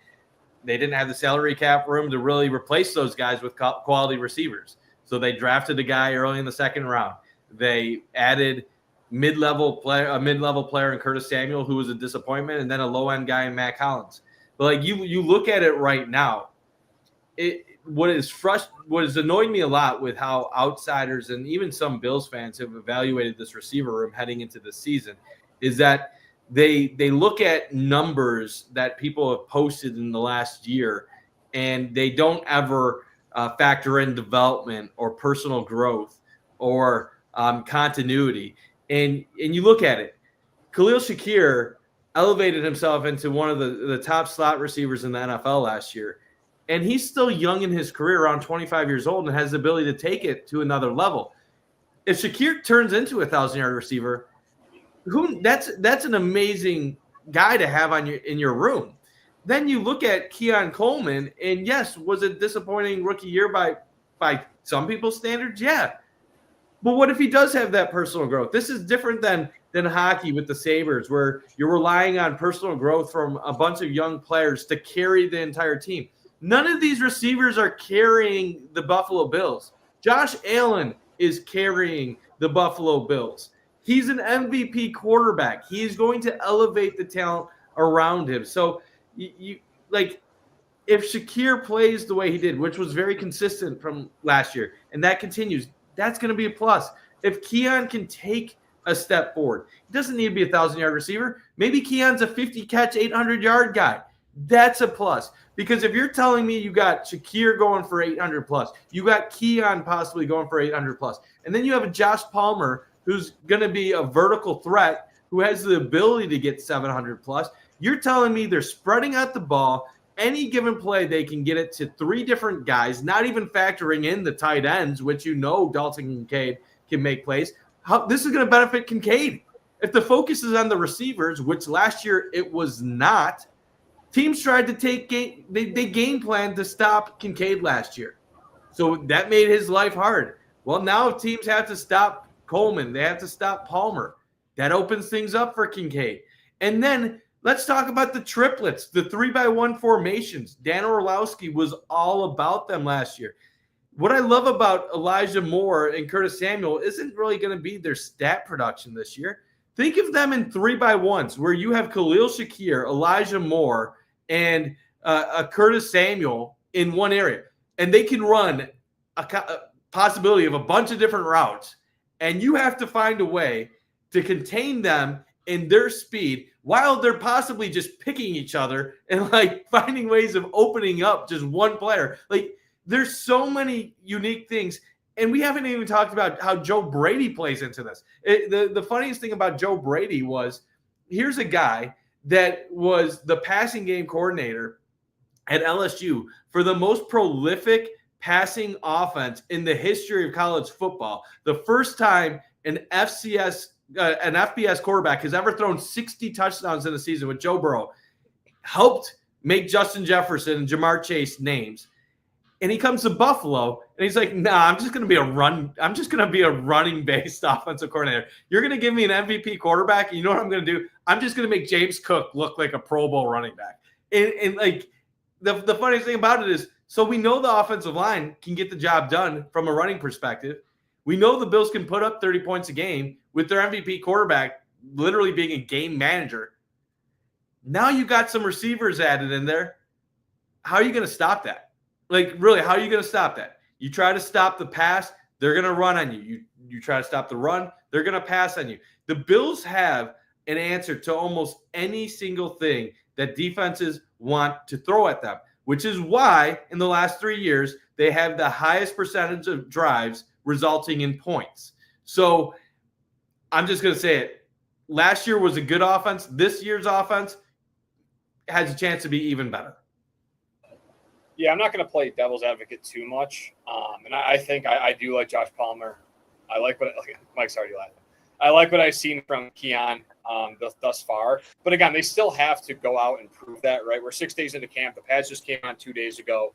they didn't have the salary cap room to really replace those guys with quality receivers. So they drafted a guy early in the second round. They added a mid-level player in Curtis Samuel, who was a disappointment, and then a low-end guy in Matt Collins. But like you look at it right now, what has annoyed me a lot with how outsiders and even some Bills fans have evaluated this receiver room heading into the season is that they look at numbers that people have posted in the last year, and they don't ever factor in development or personal growth or continuity. And you look at it, Khalil Shakir elevated himself into one of the top slot receivers in the NFL last year. And he's still young in his career, around 25 years old, and has the ability to take it to another level. If Shakir turns into a 1,000-yard receiver, that's an amazing guy to have in your room. Then you look at Keon Coleman, and yes, was it disappointing rookie year by some people's standards? Yeah. But what if he does have that personal growth? This is different than hockey with the Sabres, where you're relying on personal growth from a bunch of young players to carry the entire team. None of these receivers are carrying the Buffalo Bills. Josh Allen is carrying the Buffalo Bills. He's an MVP quarterback. He is going to elevate the talent around him. So, you like, if Shakir plays the way he did, which was very consistent from last year, and that continues, that's going to be a plus. If Keon can take a step forward, he doesn't need to be a 1,000-yard receiver. Maybe Keon's a 50-catch, 800-yard guy. That's a plus. Because if you're telling me you got Shakir going for 800 plus, you got Keon possibly going for 800 plus, and then you have a Josh Palmer who's going to be a vertical threat who has the ability to get 700 plus, you're telling me they're spreading out the ball. Any given play, they can get it to three different guys, not even factoring in the tight ends, which Dalton Kincaid can make plays. This is going to benefit Kincaid. If the focus is on the receivers, which last year it was not, teams tried to they game planned to stop Kincaid last year. So that made his life hard. Well, now if teams have to stop Coleman, they have to stop Palmer. That opens things up for Kincaid. And then let's talk about the triplets, the 3-by-1 formations. Dan Orlowski was all about them last year. What I love about Elijah Moore and Curtis Samuel isn't really going to be their stat production this year. Think of them in 3-by-1s where you have Khalil Shakir, Elijah Moore, and Curtis Samuel in one area. And they can run a possibility of a bunch of different routes. And you have to find a way to contain them in their speed while they're possibly just picking each other and like finding ways of opening up just one player. Like, there's so many unique things. And we haven't even talked about how Joe Brady plays into this. The funniest thing about Joe Brady was, here's a guy that was the passing game coordinator at LSU for the most prolific passing offense in the history of college football. The first time an FBS quarterback has ever thrown 60 touchdowns in a season with Joe Burrow, helped make Justin Jefferson and Jamar Chase names. And he comes to Buffalo and he's like, nah, I'm just going to be a running-based offensive coordinator. You're going to give me an MVP quarterback, and you know what I'm going to do? I'm just going to make James Cook look like a Pro Bowl running back. And like the funniest thing about it is, so we know the offensive line can get the job done from a running perspective. We know the Bills can put up 30 points a game with their MVP quarterback literally being a game manager. Now you got some receivers added in there. How are you going to stop that? Like, really, how are you going to stop that? You try to stop the pass, they're going to run on you. You try to stop the run, they're going to pass on you. The Bills have an answer to almost any single thing that defenses want to throw at them, which is why in the last 3 years, they have the highest percentage of drives resulting in points. So I'm just going to say it. Last year was a good offense. This year's offense has a chance to be even better. Yeah, I'm not going to play devil's advocate too much. And I think I do like Josh Palmer. I like what Mike's already laughing. I like what I've seen from Keon thus far. But again, they still have to go out and prove that, right? We're 6 days into camp. The pads just came on 2 days ago.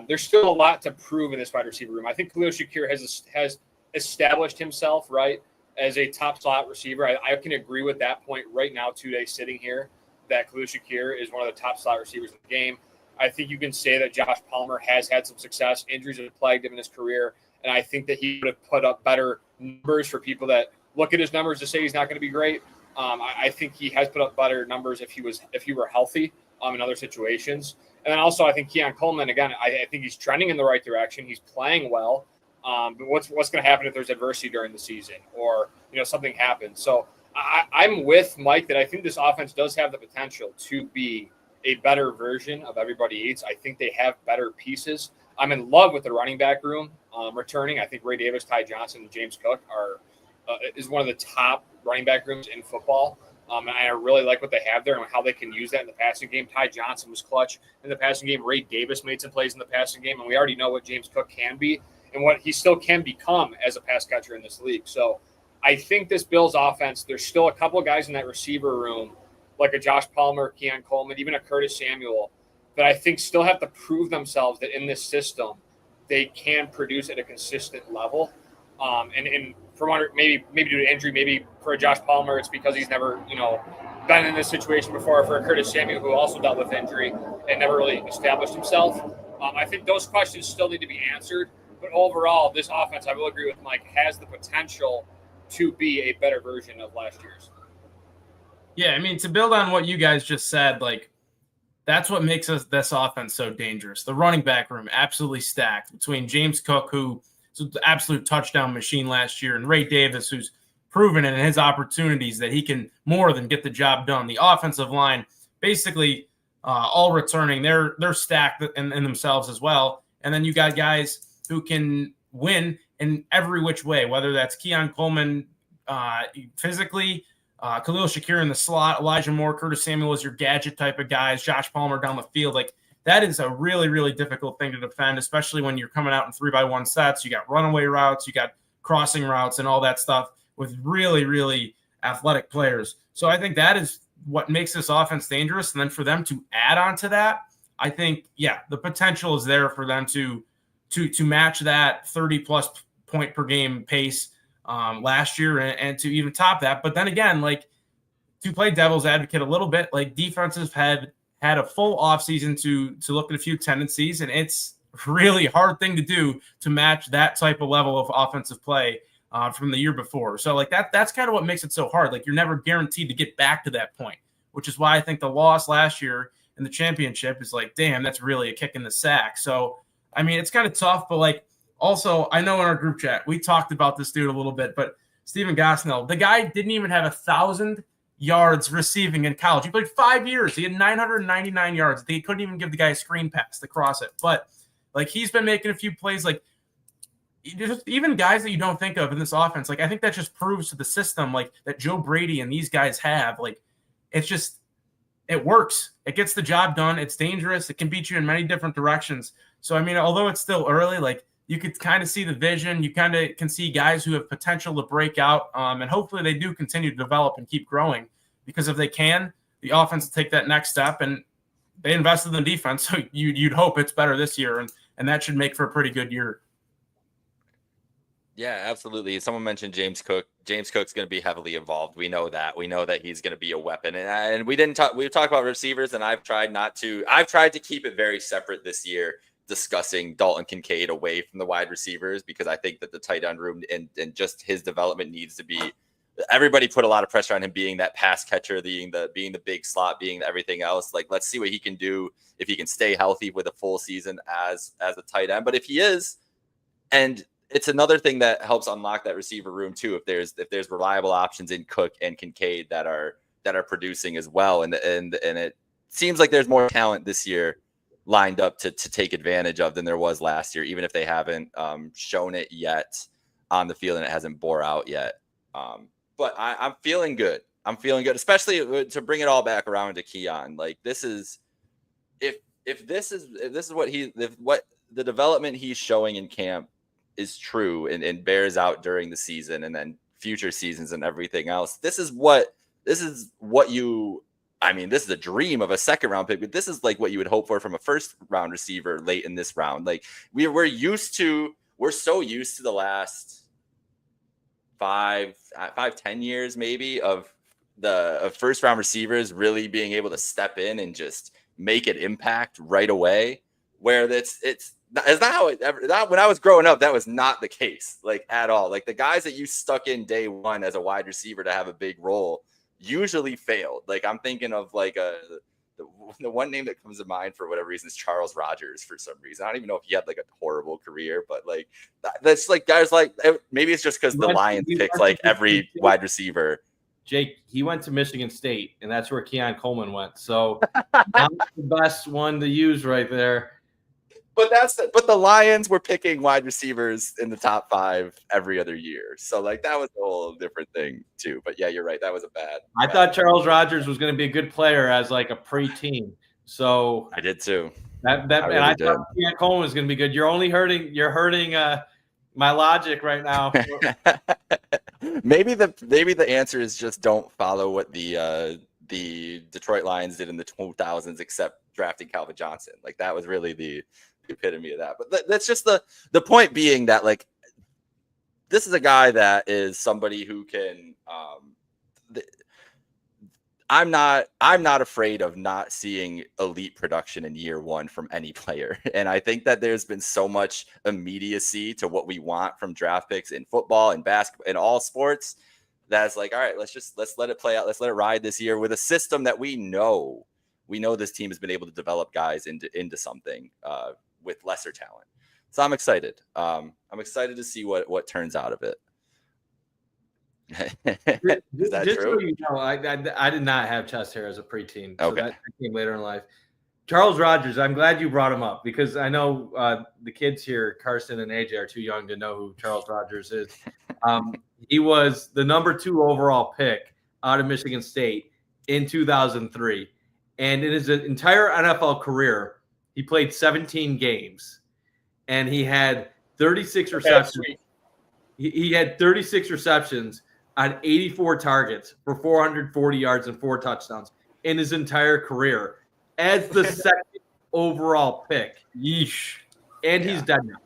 There's still a lot to prove in this wide receiver room. I think Khalil Shakir has established himself, right, as a top slot receiver. I can agree with that point right now, 2 days sitting here, that Khalil Shakir is one of the top slot receivers in the game. I think you can say that Josh Palmer has had some success. Injuries have plagued him in his career, and I think that he would have put up better numbers for people that look at his numbers to say he's not going to be great. I think he has put up better numbers if he were healthy in other situations. And then also I think Keon Coleman, again, I think he's trending in the right direction. He's playing well. But what's going to happen if there's adversity during the season or something happens? So I'm with Mike that I think this offense does have the potential to be a better version of everybody eats. I think they have better pieces. I'm in love with the running back room returning. I think Ray Davis, Ty Johnson, and James Cook is one of the top running back rooms in football. And I really like what they have there and how they can use that in the passing game. Ty Johnson was clutch in the passing game. Ray Davis made some plays in the passing game, and we already know what James Cook can be and what he still can become as a pass catcher in this league. So I think this Bills offense, there's still a couple of guys in that receiver room, like a Josh Palmer, Keon Coleman, even a Curtis Samuel, that I think still have to prove themselves that in this system they can produce at a consistent level. And for one, maybe due to injury, maybe for a Josh Palmer, it's because he's never, been in this situation before. For a Curtis Samuel, who also dealt with injury and never really established himself, I think those questions still need to be answered. But overall, this offense, I will agree with Mike, has the potential to be a better version of last year's. Yeah, I mean, to build on what you guys just said, like, that's what makes this offense so dangerous. The running back room absolutely stacked between James Cook, who was an absolute touchdown machine last year, and Ray Davis, who's proven in his opportunities that he can more than get the job done. The offensive line, basically all returning, they're stacked in themselves as well. And then you got guys who can win in every which way, whether that's Keon Coleman physically, Khalil Shakir in the slot, Elijah Moore, Curtis Samuel is your gadget type of guys, Josh Palmer down the field. Like, that is a really, really difficult thing to defend, especially when you're coming out in 3x1 sets. You got runaway routes, you got crossing routes and all that stuff with really, really athletic players. So I think that is what makes this offense dangerous. And then for them to add on to that, I think, yeah, the potential is there for them to match that 30-plus point per game pace last year and to even top that. But then again, like, to play devil's advocate a little bit, like, defenses had a full offseason to look at a few tendencies, and it's a really hard thing to do to match that type of level of offensive play from the year before. So, like, that's kind of what makes it so hard. Like, you're never guaranteed to get back to that point, which is why I think the loss last year in the championship is like, damn, that's really a kick in the sack. So, I mean, it's kind of tough, but, like, also, I know in our group chat, we talked about this dude a little bit, but Stephen Gosnell, the guy didn't even have 1,000 yards receiving in college. He played 5 years. He had 999 yards. They couldn't even give the guy a screen pass to cross it. But, like, he's been making a few plays, like, just even guys that you don't think of in this offense. Like, I think that just proves to the system, like, that Joe Brady and these guys have. Like, it's just it works. It gets the job done. It's dangerous. It can beat you in many different directions. So, I mean, although it's still early, like you could kind of see the vision. You kind of can see guys who have potential to break out, and hopefully they do continue to develop and keep growing, because if they can, the offense will take that next step, and they invested in defense. So you'd hope it's better this year, and that should make for a pretty good year. Yeah, absolutely. Someone mentioned James Cook. James Cook's going to be heavily involved. We know that. We know that he's going to be a weapon. And we didn't talk. We've talked about receivers, and I've tried to keep it very separate this year, discussing Dalton Kincaid away from the wide receivers, because I think that the tight end room and just his development needs to be. Everybody put a lot of pressure on him being that pass catcher, being the big slot, being everything else. Like, let's see what he can do if he can stay healthy with a full season as a tight end. But if he is, and it's another thing that helps unlock that receiver room too. If there's reliable options in Cook and Kincaid that are producing as well, and it seems like there's more talent this year lined up to take advantage of than there was last year, even if they haven't shown it yet on the field and it hasn't bore out yet. But I'm feeling good. I'm feeling good, especially to bring it all back around to Keon. Like, this is if this is what the development he's showing in camp is true and bears out during the season and then future seasons and everything else. This is what you, I mean, this is a dream of a second round pick, but this is like what you would hope for from a first round receiver late in this round. Like, we're so used to the last 5-10 years maybe of first round receivers really being able to step in and just make an impact right away, where it's not how it ever. When I was growing up, that was not the case, like, at all. Like, the guys that you stuck in day one as a wide receiver to have a big role usually failed. Like, I'm thinking of like the one name that comes to mind for whatever reason is Charles Rogers. For some reason, I don't even know if he had like a horrible career, but like that's like guys like, maybe it's just because the Lions picked like every wide receiver. Jake, he went to Michigan State, and that's where Keon Coleman went. So not the best one to use right there. But the Lions were picking wide receivers in the top 5 every other year. So like, that was a whole different thing too. But yeah, you're right. That was a bad. I thought Charles Rogers was going to be a good player as like a preteen. So I did too. And I thought Keon Coleman was going to be good. You're hurting my logic right now. Maybe the answer is just don't follow what the Detroit Lions did in the 2000s, except drafting Calvin Johnson. Like, that was really the epitome of that. But that's just the point being that, like, this is a guy that is somebody who can I'm not afraid of not seeing elite production in year one from any player. And I think that there's been so much immediacy to what we want from draft picks in football and basketball and all sports, that's like, all right, let's let it play out. Let's let it ride this year with a system that we know this team has been able to develop guys into something with lesser talent. So I'm excited. I'm excited to see what turns out of it. Is that just true? So you know, I did not have chest hair as a preteen. So Okay. that came later in life. Charles Rogers, I'm glad you brought him up, because I know the kids here, Carson and Ajay, are too young to know who Charles Rogers is. He was the number 2 overall pick out of Michigan State in 2003. And in his entire NFL career, he played 17 games, and he had 36 receptions. He had 36 receptions on 84 targets for 440 yards and 4 touchdowns in his entire career as the second overall pick. Yeesh. And he's dead now.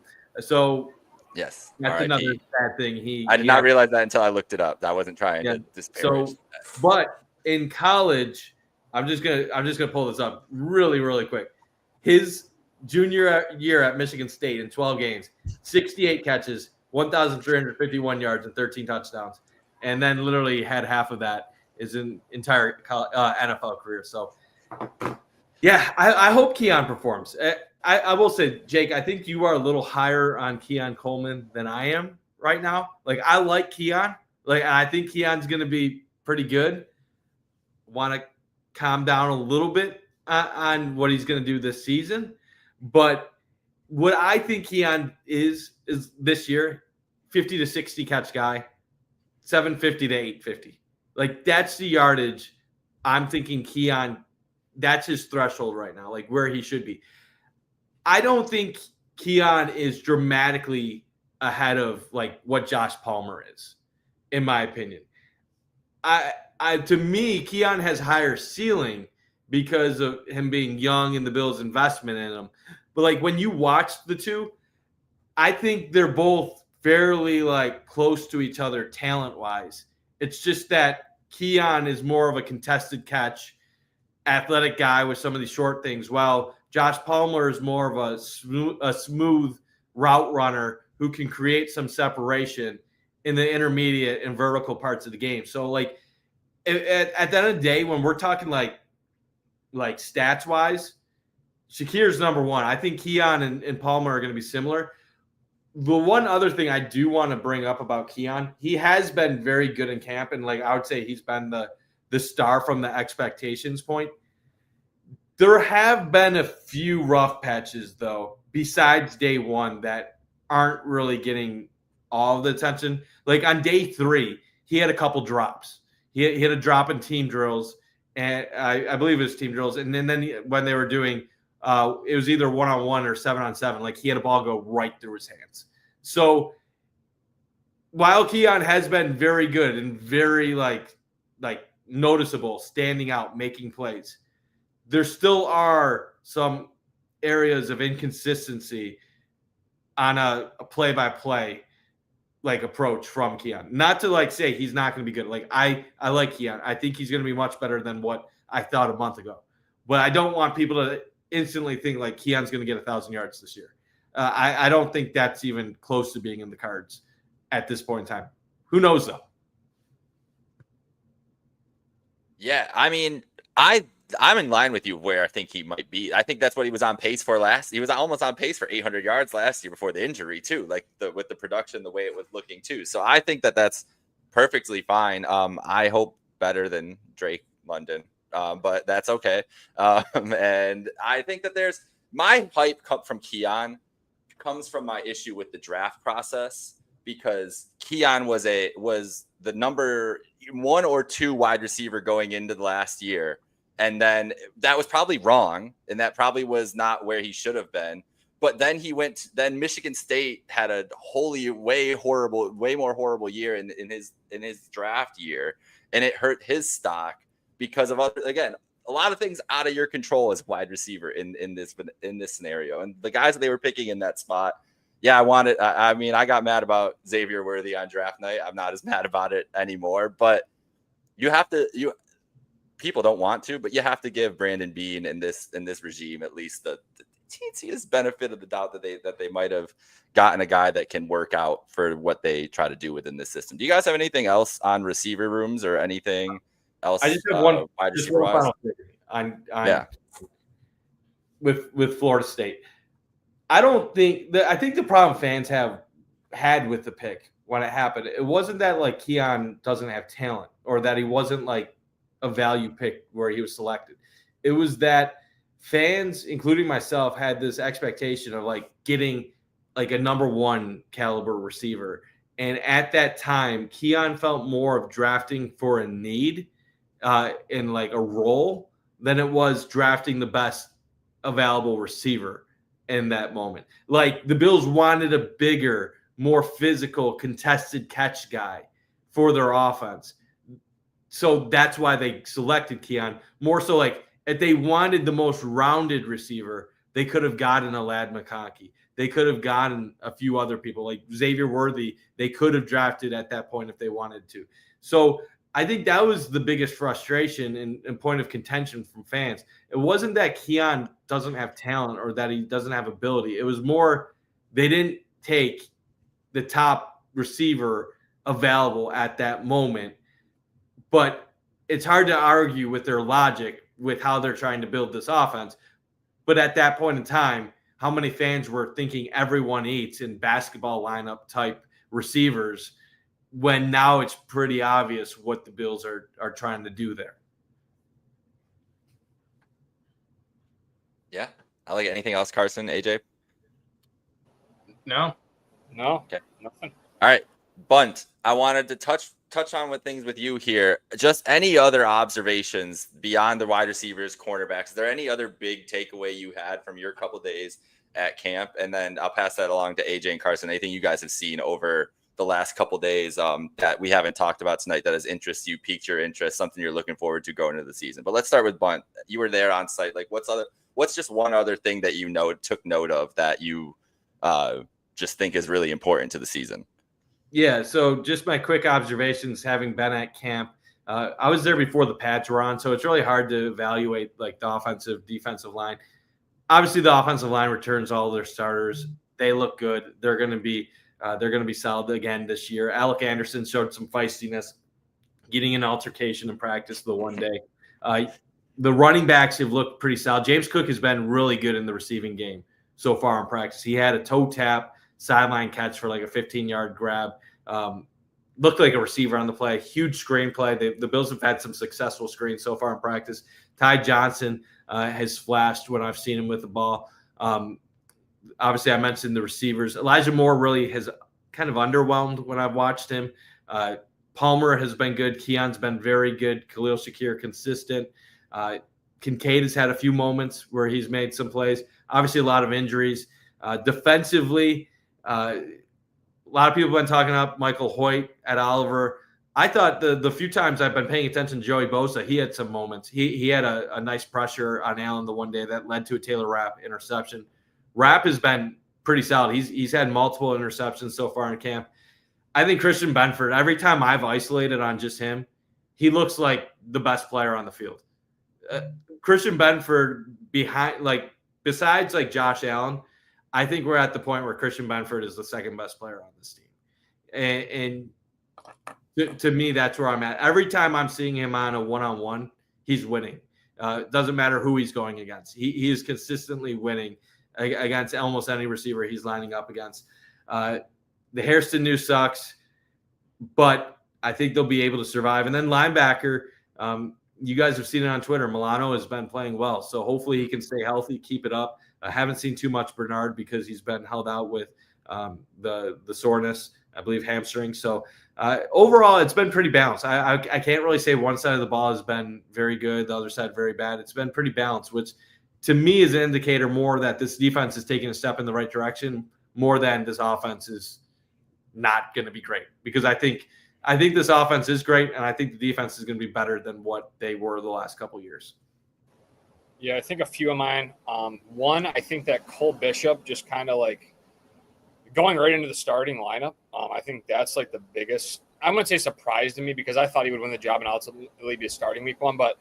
So Yes, that's R.I.P. another sad thing. I did not realize that until I looked it up. I wasn't trying to disparage. So, but in college, I'm just gonna pull this up really, really quick. His junior year at Michigan State in 12 games, 68 catches, 1,351 yards, and 13 touchdowns, and then literally had half of that is an entire NFL career. So, yeah, I hope Keon performs. I will say, Jake, I think you are a little higher on Keon Coleman than I am right now. Like, I like Keon. Like, I think Keon's going to be pretty good. Want to calm down a little bit on what he's going to do this season. But what I think Keon is this year, 50 to 60 catch guy, 750 to 850. Like, that's the yardage I'm thinking Keon that's his threshold right now, like where he should be. I don't think Keon is dramatically ahead of like what Josh Palmer is, in my opinion. To me, Keon has higher ceiling because of him being young and the Bills' investment in him. But like when you watch the two, I think they're both fairly like close to each other talent wise. It's just that Keon is more of a contested catch, athletic guy with some of these short things, while Josh Palmer is more of a smooth route runner who can create some separation in the intermediate and vertical parts of the game. So like at the end of the day, when we're talking like stats wise, Shakir's number one. I think Keon and Palmer are going to be similar. The one other thing I do want to bring up about Keon, he has been very good in camp, and like I would say he's been the star from the expectations point. There have been a few rough patches though, besides day one, that aren't really getting all of the attention. Like on day 3, he had a couple drops. He had a drop in team drills, and I believe it was team drills. And then when they were doing, it was either 1-on-1 or 7-on-7. Like he had a ball go right through his hands. So while Keon has been very good and very like noticeable, standing out, making plays, there still are some areas of inconsistency on a play-by-play like approach from Keon. Not to like say he's not going to be good. Like I like Keon. I think he's going to be much better than what I thought a month ago. But I don't want people to instantly think like Keon's going to get 1,000 yards this year. I don't think that's even close to being in the cards at this point in time. Who knows though? Yeah, I mean, I'm in line with you where I think he might be. I think that's what he was on pace for last. He was almost on pace for 800 yards last year before the injury too, like with the production, the way it was looking too. So I think that's perfectly fine. I hope better than Drake London, but that's okay. And I think that there's my hype from Keon comes from my issue with the draft process, because Keon was the number 1 or 2 wide receiver going into the last year. And then that was probably wrong. And that probably was not where he should have been. But then then Michigan State had a way more horrible year in his draft year. And it hurt his stock because of a lot of things out of your control as wide receiver in this scenario. And the guys that they were picking in that spot, yeah, I mean, I got mad about Xavier Worthy on draft night. I'm not as mad about it anymore, but people don't want to, but you have to give Brandon Beane in this regime at least the teeniest benefit of the doubt that they might have gotten a guy that can work out for what they try to do within this system. Do you guys have anything else on receiver rooms or anything else? I just have one wide receiver wise on with Florida State. I think the problem fans have had with the pick when it happened, it wasn't that like Keon doesn't have talent or that he wasn't like a value pick where he was selected. It was that fans, including myself, had this expectation of like getting like a number 1 caliber receiver. And at that time, Keon felt more of drafting for a need in like a role than it was drafting the best available receiver in that moment. Like the Bills wanted a bigger, more physical, contested catch guy for their offense. So that's why they selected Keon. More so like if they wanted the most rounded receiver, they could have gotten a Lad McConkey. They could have gotten a few other people like Xavier Worthy. They could have drafted at that point if they wanted to. So I think that was the biggest frustration and point of contention from fans. It wasn't that Keon doesn't have talent or that he doesn't have ability. It was more they didn't take the top receiver available at that moment. But it's hard to argue with their logic with how they're trying to build this offense. But at that point in time, how many fans were thinking everyone eats in basketball lineup type receivers when now it's pretty obvious what the Bills are trying to do there? Yeah. I like it. Anything else, Carson, AJ? No. No. Okay. Nothing. All right. Bunt. I wanted to touch touch on with things with you here. Just any other observations beyond the wide receivers, cornerbacks? Is there any other big takeaway you had from your couple days at camp? And then I'll pass that along to AJ and Carson. Anything you guys have seen over the last couple days that we haven't talked about tonight that has interested you, piqued your interest, something you're looking forward to going into the season? But let's start with Bunt. You were there on site. Like, what's just one other thing that took note of that you just think is really important to the season? Yeah, so just my quick observations having been at camp. I was there before the pads were on, so it's really hard to evaluate like the offensive, defensive line. Obviously, the offensive line returns all their starters. They look good. They're going to be solid again this year. Alec Anderson showed some feistiness, getting an altercation in practice the one day. The running backs have looked pretty solid. James Cook has been really good in the receiving game so far in practice. He had a toe tap sideline catch for like a 15-yard grab. Looked like a receiver on the play. Huge screen play. The Bills have had some successful screens so far in practice. Ty Johnson has flashed when I've seen him with the ball. Obviously, I mentioned the receivers. Elijah Moore really has kind of underwhelmed when I've watched him. Palmer has been good. Keon's been very good. Khalil Shakir consistent. Kincaid has had a few moments where he's made some plays. Obviously, a lot of injuries. Defensively, a lot of people have been talking up Michael Hoyt at Oliver. I thought the few times I've been paying attention to Joey Bosa, he had some moments. He had a nice pressure on Allen the one day that led to a Taylor Rapp interception. Rapp has been pretty solid. He's had multiple interceptions so far in camp. I think Christian Benford, every time I've isolated on just him, he looks like the best player on the field. Christian Benford besides like Josh Allen, I think we're at the point where Christian Benford is the second best player on this team. And to me, that's where I'm at. Every time I'm seeing him on a one-on-one, he's winning. Doesn't matter who he's going against. He is consistently winning against almost any receiver he's lining up against. The Hairston news sucks, but I think they'll be able to survive. And then linebacker, you guys have seen it on Twitter. Milano has been playing well, so hopefully he can stay healthy, keep it up. I haven't seen too much Bernard because he's been held out with the soreness, I believe hamstring. So overall, it's been pretty balanced. I can't really say one side of the ball has been very good, the other side very bad. It's been pretty balanced, which to me is an indicator more that this defense is taking a step in the right direction more than this offense is not going to be great. Because I think this offense is great, and I think the defense is going to be better than what they were the last couple of years. Yeah, I think a few of mine. One, I think that Cole Bishop just kind of like going right into the starting lineup. I think that's like the biggest, I wouldn't say surprise to me because I thought he would win the job and ultimately be a starting week one. But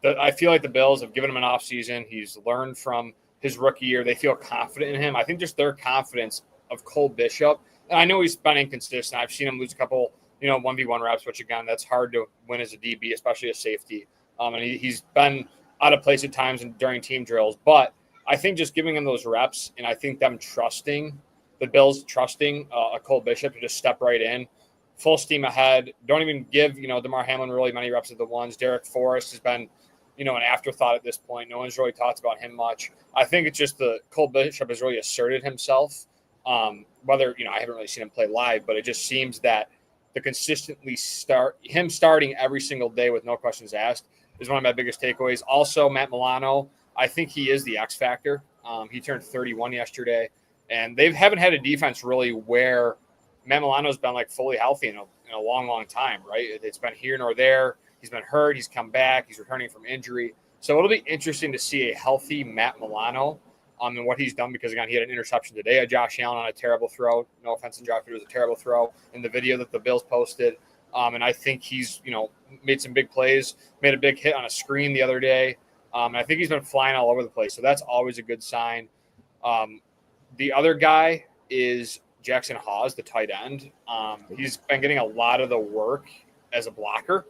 I feel like the Bills have given him an offseason. He's learned from his rookie year. They feel confident in him. I think just their confidence of Cole Bishop. And I know he's been inconsistent. I've seen him lose a couple, 1v1 reps, which again, that's hard to win as a DB, especially a safety. And he's been out of place at times and during team drills, but I think just giving him those reps and I think them trusting the Bills, trusting a Cole Bishop to just step right in, full steam ahead. Don't even give, DeMar Hamlin really many reps of the ones. Derek Forrest has been, an afterthought at this point. No one's really talked about him much. I think it's just the Cole Bishop has really asserted himself. Whether, I haven't really seen him play live, but it just seems that the consistently starting every single day with no questions asked is one of my biggest takeaways. Also, Matt Milano, I think he is the X factor. He turned 31 yesterday, and they haven't had a defense really where Matt Milano's been like fully healthy in a long, long time, right? It's been here nor there. He's been hurt. He's come back. He's returning from injury. So it'll be interesting to see a healthy Matt Milano and what he's done because, again, he had an interception today at Josh Allen on a terrible throw. No offense to Josh, but it was a terrible throw in the video that the Bills posted. And I think he's, made some big plays, made a big hit on a screen the other day. And I think he's been flying all over the place. So that's always a good sign. The other guy is Jackson Hawes, the tight end. He's been getting a lot of the work as a blocker.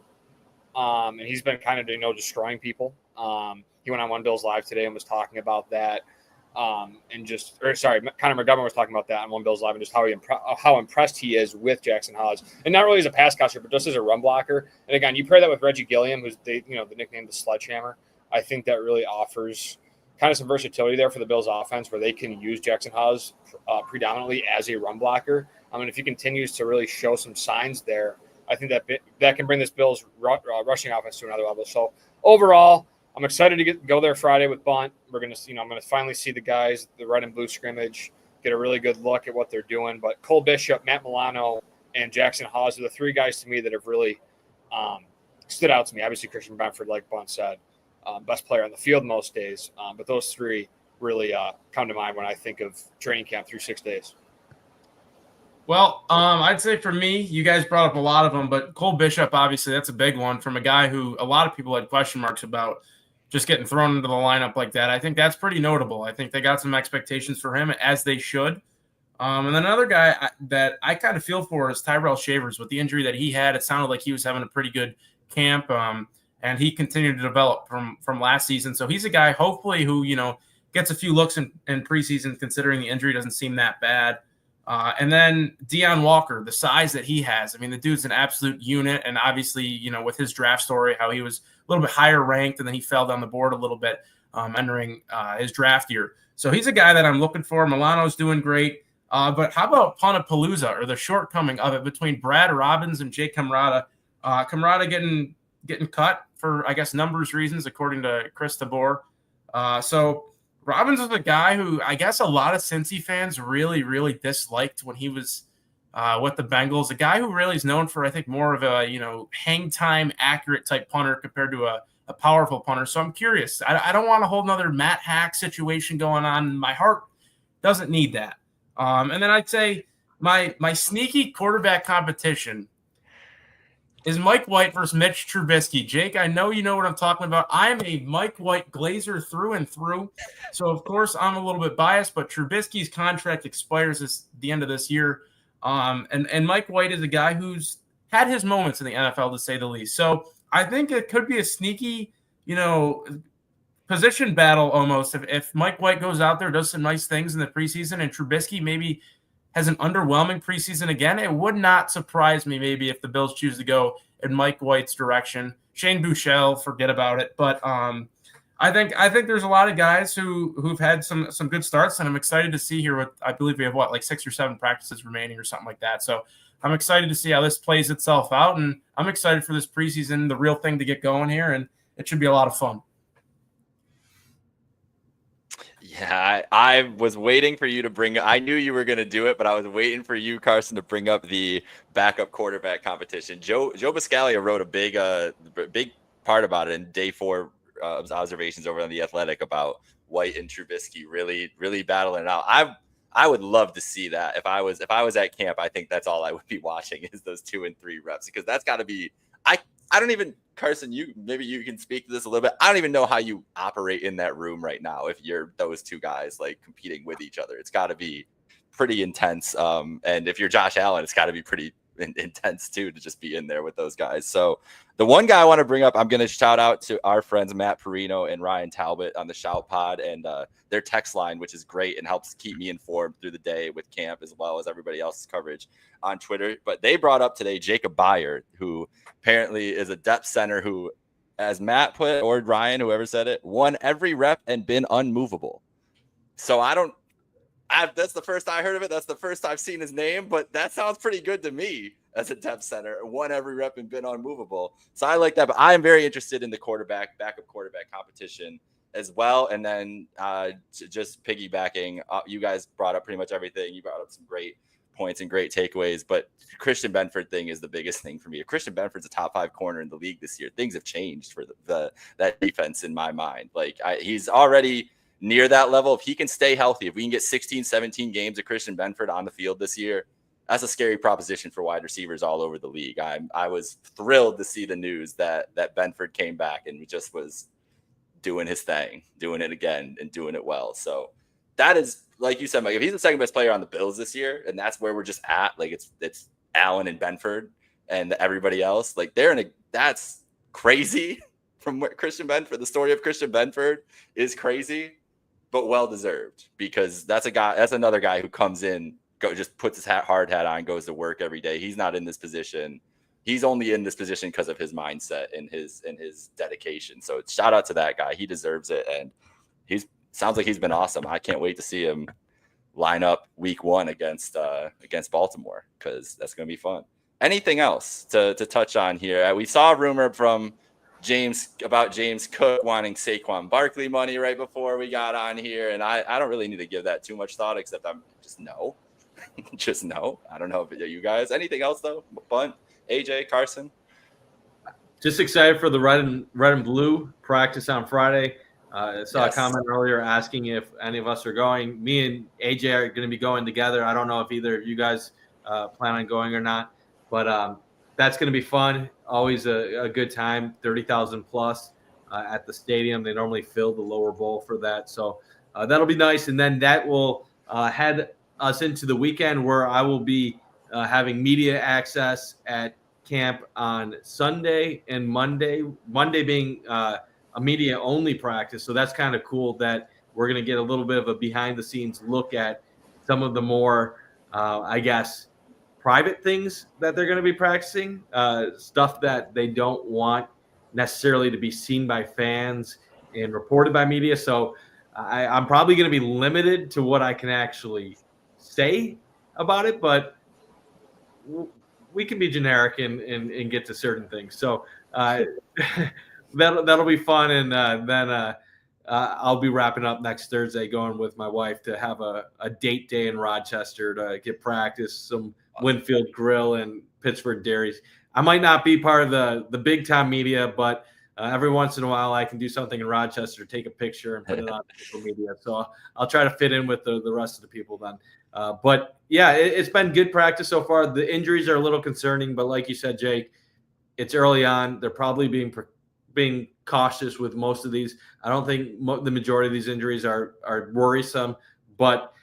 And he's been kind of, destroying people. He went on One Bills Live today and was talking about that. Connor McGovern was talking about that on One Bills Live and just how impressed he is with Jackson Hawes, and not really as a pass catcher, but just as a run blocker. And again, you pair that with Reggie Gilliam, who's the nickname the Sledgehammer. I think that really offers kind of some versatility there for the Bills offense, where they can use Jackson Hawes predominantly as a run blocker. I mean, if he continues to really show some signs there, I think that can bring this Bills rushing offense to another level. So overall, I'm excited to go there Friday with Bunt. We're gonna, I'm gonna finally see the guys, the red and blue scrimmage, get a really good look at what they're doing. But Cole Bishop, Matt Milano, and Jackson Hawes are the three guys to me that have really stood out to me. Obviously, Christian Benford, like Bunt said, best player on the field most days. But those three really come to mind when I think of training camp through 6 days. Well, I'd say for me, you guys brought up a lot of them, but Cole Bishop, obviously, that's a big one from a guy who a lot of people had question marks about just getting thrown into the lineup like that. I think that's pretty notable. I think they got some expectations for him, as they should. And then another guy that I kind of feel for is Tyrell Shavers. With the injury that he had, it sounded like he was having a pretty good camp, and he continued to develop from last season. So he's a guy, hopefully, who, gets a few looks in preseason, considering the injury doesn't seem that bad. And then Deion Walker, the size that he has. I mean, the dude's an absolute unit. And obviously, with his draft story, how he was a little bit higher ranked and then he fell down the board a little bit entering his draft year. So he's a guy that I'm looking for. Milano's doing great. But how about Puntapalooza, or the shortcoming of it, between Brad Robbins and Jake Camrata? Camrata getting cut for, I guess, numbers reasons, according to Chris DeBoer. So Robbins is a guy who I guess a lot of Cincy fans really, really disliked when he was with the Bengals. A guy who really is known for, I think, more of a, hang time accurate type punter compared to a powerful punter. So I'm curious. I don't want a whole nother Matt Hack situation going on. My heart doesn't need that. And then I'd say my sneaky quarterback competition is Mike White versus Mitch Trubisky. Jake, I know you know what I'm talking about. I am a Mike White glazer through and through. So, of course, I'm a little bit biased, but Trubisky's contract expires at the end of this year. And Mike White is a guy who's had his moments in the NFL, to say the least. So I think it could be a sneaky, position battle almost. If Mike White goes out there, does some nice things in the preseason, and Trubisky maybe has an underwhelming preseason again, it would not surprise me maybe if the Bills choose to go in Mike White's direction. Shane Buechele, forget about it. But I think there's a lot of guys who've had some good starts, and I'm excited to see here. I believe we have 6 or 7 practices remaining or something like that. So I'm excited to see how this plays itself out, and I'm excited for this preseason, the real thing, to get going here, and it should be a lot of fun. Yeah, I was waiting for you to bring – I knew you were going to do it, but I was waiting for you, Carson, to bring up the backup quarterback competition. Joe Buscaglia wrote a big part about it in day 4 of his observations over on The Athletic about White and Trubisky really, really battling it out. I would love to see that. If I was at camp, I think that's all I would be watching is those 2 and 3 reps, because that's got to be – I don't even – Carson, maybe you can speak to this a little bit. I don't even know how you operate in that room right now if you're those two guys like competing with each other. It's got to be pretty intense. And if you're Josh Allen, it's got to be pretty intense too to just be in there with those guys. So the one guy I want to bring up, I'm going to shout out to our friends Matt Perino and Ryan Talbot on the Shout Pod and their text line, which is great and helps keep me informed through the day with camp as well as everybody else's coverage on Twitter. But they brought up today Jacob Byard, who apparently is a depth center who, as Matt put, or Ryan, whoever said it, won every rep and been unmovable. So that's the first I heard of it. That's the first I've seen his name, but that sounds pretty good to me as a depth center. Won every rep and been unmovable. So I like that, but I am very interested in the backup quarterback competition as well. And then just piggybacking, you guys brought up pretty much everything. You brought up some great points and great takeaways, but Christian Benford thing is the biggest thing for me. If Christian Benford's a top 5 corner in the league this year, things have changed for that defense in my mind. Like he's already near that level. If he can stay healthy, if we can get 16, 17 games of Christian Benford on the field this year, that's a scary proposition for wide receivers all over the league. I was thrilled to see the news that Benford came back and just was doing his thing, doing it again and doing it well. So that is, like you said, Mike, if he's the second best player on the Bills this year, and that's where we're just at, like it's Allen and Benford and everybody else, like that's crazy from where Christian Benford, the story of Christian Benford is crazy, but well-deserved, because that's another guy who comes in, just puts his hard hat on, goes to work every day. He's not in this position. He's only in this position because of his mindset and his dedication. So shout out to that guy. He deserves it. And sounds like he's been awesome. I can't wait to see him line up week 1 against Baltimore, because that's going to be fun. anything else to touch on here? We saw a rumor from James Cook wanting Saquon Barkley money right before we got on here, and I don't really need to give that too much thought, except I'm just no. Just no. I don't know if you guys. Anything else though? Bunt, AJ, Carson. Just excited for the red and blue practice on Friday. I saw a comment earlier asking if any of us are going. Me and AJ are going to be going together. I don't know if either of you guys plan on going or not, but that's going to be fun. Always a good time. 30,000 plus at the stadium. They normally fill the lower bowl for that, so that'll be nice. And then that will head us into the weekend where I will be having media access at camp on Sunday and Monday. Monday being a media only practice, so that's kind of cool that we're going to get a little bit of a behind the scenes look at some of the more I guess private things that they're going to be practicing, stuff that they don't want necessarily to be seen by fans and reported by media. So I'm probably going to be limited to what I can actually say about it, but we can be generic and get to certain things. So that'll be fun. And then I'll be wrapping up next Thursday, going with my wife to have a date day in Rochester to get practice, some Winfield Grill and Pittsburgh Dairies. I might not be part of the big time media, but every once in a while I can do something in Rochester, take a picture and put it on social media. So I'll try to fit in with the rest of the people then. But yeah, it's been good practice so far. The injuries are a little concerning, but like you said, Jake, it's early on. They're probably being cautious with most of these. I don't think the majority of these injuries are worrisome, but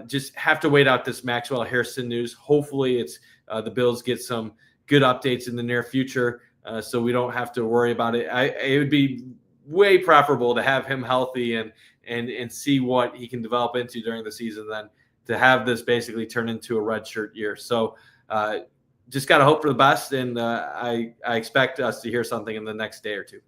just have to wait out this Maxwell Hairston news. Hopefully it's the Bills get some good updates in the near future, so we don't have to worry about it. It would be way preferable to have him healthy and see what he can develop into during the season than to have this basically turn into a redshirt year. So just got to hope for the best, and I expect us to hear something in the next day or two.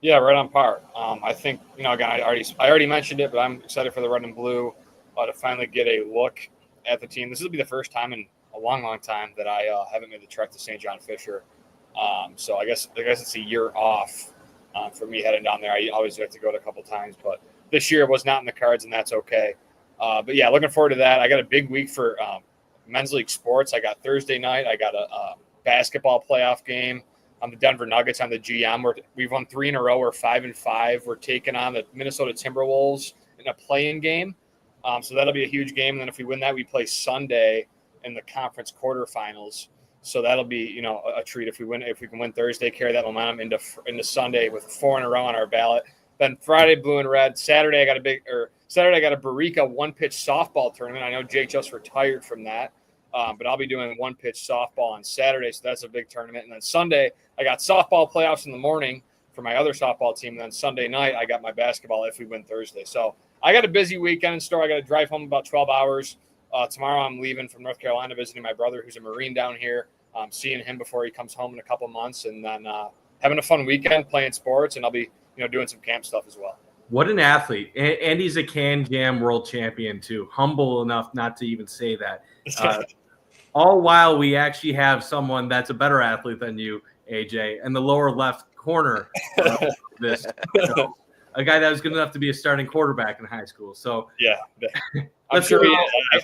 Yeah, right on par. I think, again, I already mentioned it, but I'm excited for the red and blue to finally get a look at the team. This will be the first time in a long, long time that I haven't made the trek to St. John Fisher. So I guess it's a year off for me heading down there. I always like to go to a couple times, but this year it was not in the cards, and that's okay. But yeah, looking forward to that. I got a big week for men's league sports. I got Thursday night. I got a basketball playoff game. On the Denver Nuggets on the GM. We've won 3 in a row. We're 5-5. We're taking on the Minnesota Timberwolves in a play-in game. So that'll be a huge game. And then if we win that, we play Sunday in the conference quarterfinals. So that'll be, a treat if we can win Thursday, carry that momentum into Sunday with 4 in a row on our ballot. Then Friday, blue and red. Saturday, I got a Barica one-pitch softball tournament. I know Jake just retired from that. But I'll be doing one-pitch softball on Saturday, so that's a big tournament. And then Sunday, I got softball playoffs in the morning for my other softball team. And then Sunday night, I got my basketball if we win Thursday. So I got a busy weekend in store. I got to drive home about 12 hours. Tomorrow I'm leaving from North Carolina, visiting my brother who's a Marine down here, seeing him before he comes home in a couple months, and then having a fun weekend playing sports, and I'll be doing some camp stuff as well. What an athlete. And he's a Can Jam world champion too. Humble enough not to even say that. All while we actually have someone that's a better athlete than you, AJ, in the lower left corner of this. A guy that was good enough to be a starting quarterback in high school. So yeah, I'm sure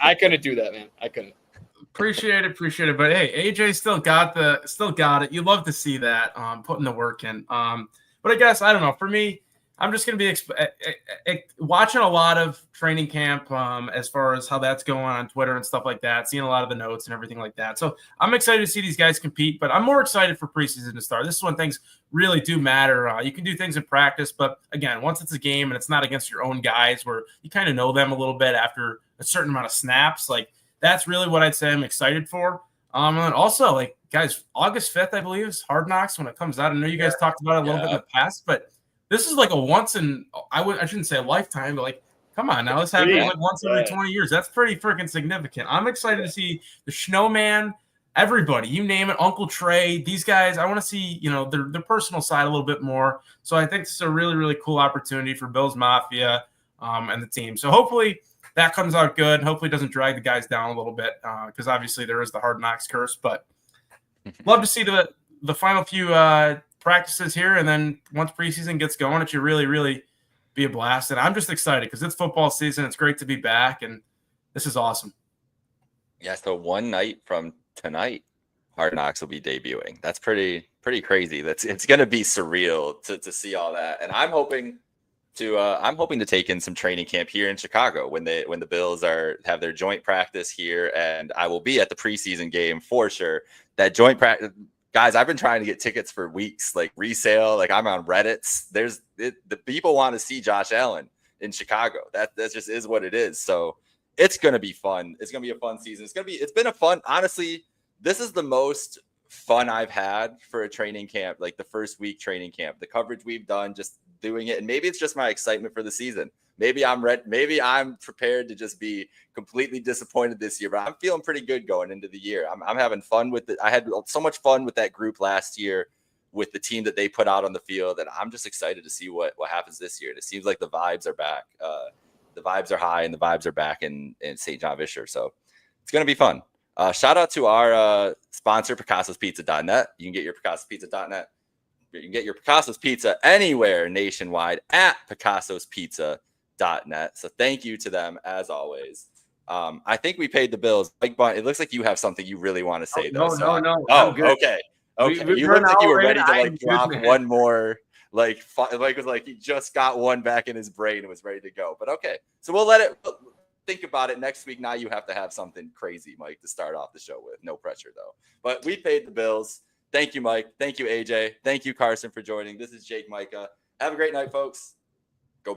I couldn't do that, man. I couldn't. Appreciate it. But hey, AJ still got it. You love to see that, putting the work in. But I guess, I don't know, for me, I'm just going to be watching a lot of training camp as far as how that's going on Twitter and stuff like that, seeing a lot of the notes and everything like that. So I'm excited to see these guys compete, but I'm more excited for preseason to start. This is when things really do matter. You can do things in practice, but again, once it's a game and it's not against your own guys where you kind of know them a little bit after a certain amount of snaps, like that's really what I'd say I'm excited for. And then also, like, guys, August 5th, I believe, is Hard Knocks when it comes out. I know you guys talked about it a little bit in the past, but this is like a once in, I shouldn't say a lifetime, but like, come on now, let's have it like once every 20 years. That's pretty freaking significant. I'm excited to see the Snowman, everybody, you name it, Uncle Trey, these guys. I want to see, their personal side a little bit more. So I think this is a really, really cool opportunity for Bills Mafia and the team. So hopefully that comes out good. Hopefully, it doesn't drag the guys down a little bit because obviously there is the Hard Knocks curse. But love to see the final few practices here, and then once preseason gets going, it should really, really be a blast. And I'm just excited because it's football season. It's great to be back, and this is awesome. Yeah, so one night from tonight, Hard Knocks will be debuting. That's pretty crazy. It's going to be surreal to see all that. And I'm hoping to take in some training camp here in Chicago when the Bills have their joint practice here, and I will be at the preseason game for sure. That joint practice, guys, I've been trying to get tickets for weeks, like resale. Like I'm on Reddit. The people want to see Josh Allen in Chicago. That just is what it is. So it's going to be fun. It's going to be a fun season. It's been a fun, honestly, this is the most fun I've had for a training camp, like the first week training camp, the coverage we've done, just doing it. And maybe it's just my excitement for the season. Maybe I'm prepared to just be completely disappointed this year, but I'm feeling pretty good going into the year. I'm having fun with it. I had so much fun with that group last year with the team that they put out on the field, and I'm just excited to see what happens this year. And it seems like the vibes are back. The vibes are high and the vibes are back in St. John Vischer. So it's going to be fun. Shout out to our sponsor, Picasso'sPizza.net. You can get your Picasso'sPizza.net. You can get your Picasso's Pizza anywhere nationwide at Picasso'sPizza.net. So thank you to them as always. I think we paid the bills. Like, it looks like you have something you really want to say, though. No. Oh, okay. You look like you were ready to drop one more. Like it was like he just got one back in his brain and was ready to go. But okay, so we'll let it think about it next week. Now you have to have something crazy, Mike, to start off the show with. No pressure, though. But we paid the bills. Thank you, Mike. Thank you, AJ. Thank you, Carson, for joining. This is Jake Micah. Have a great night, folks.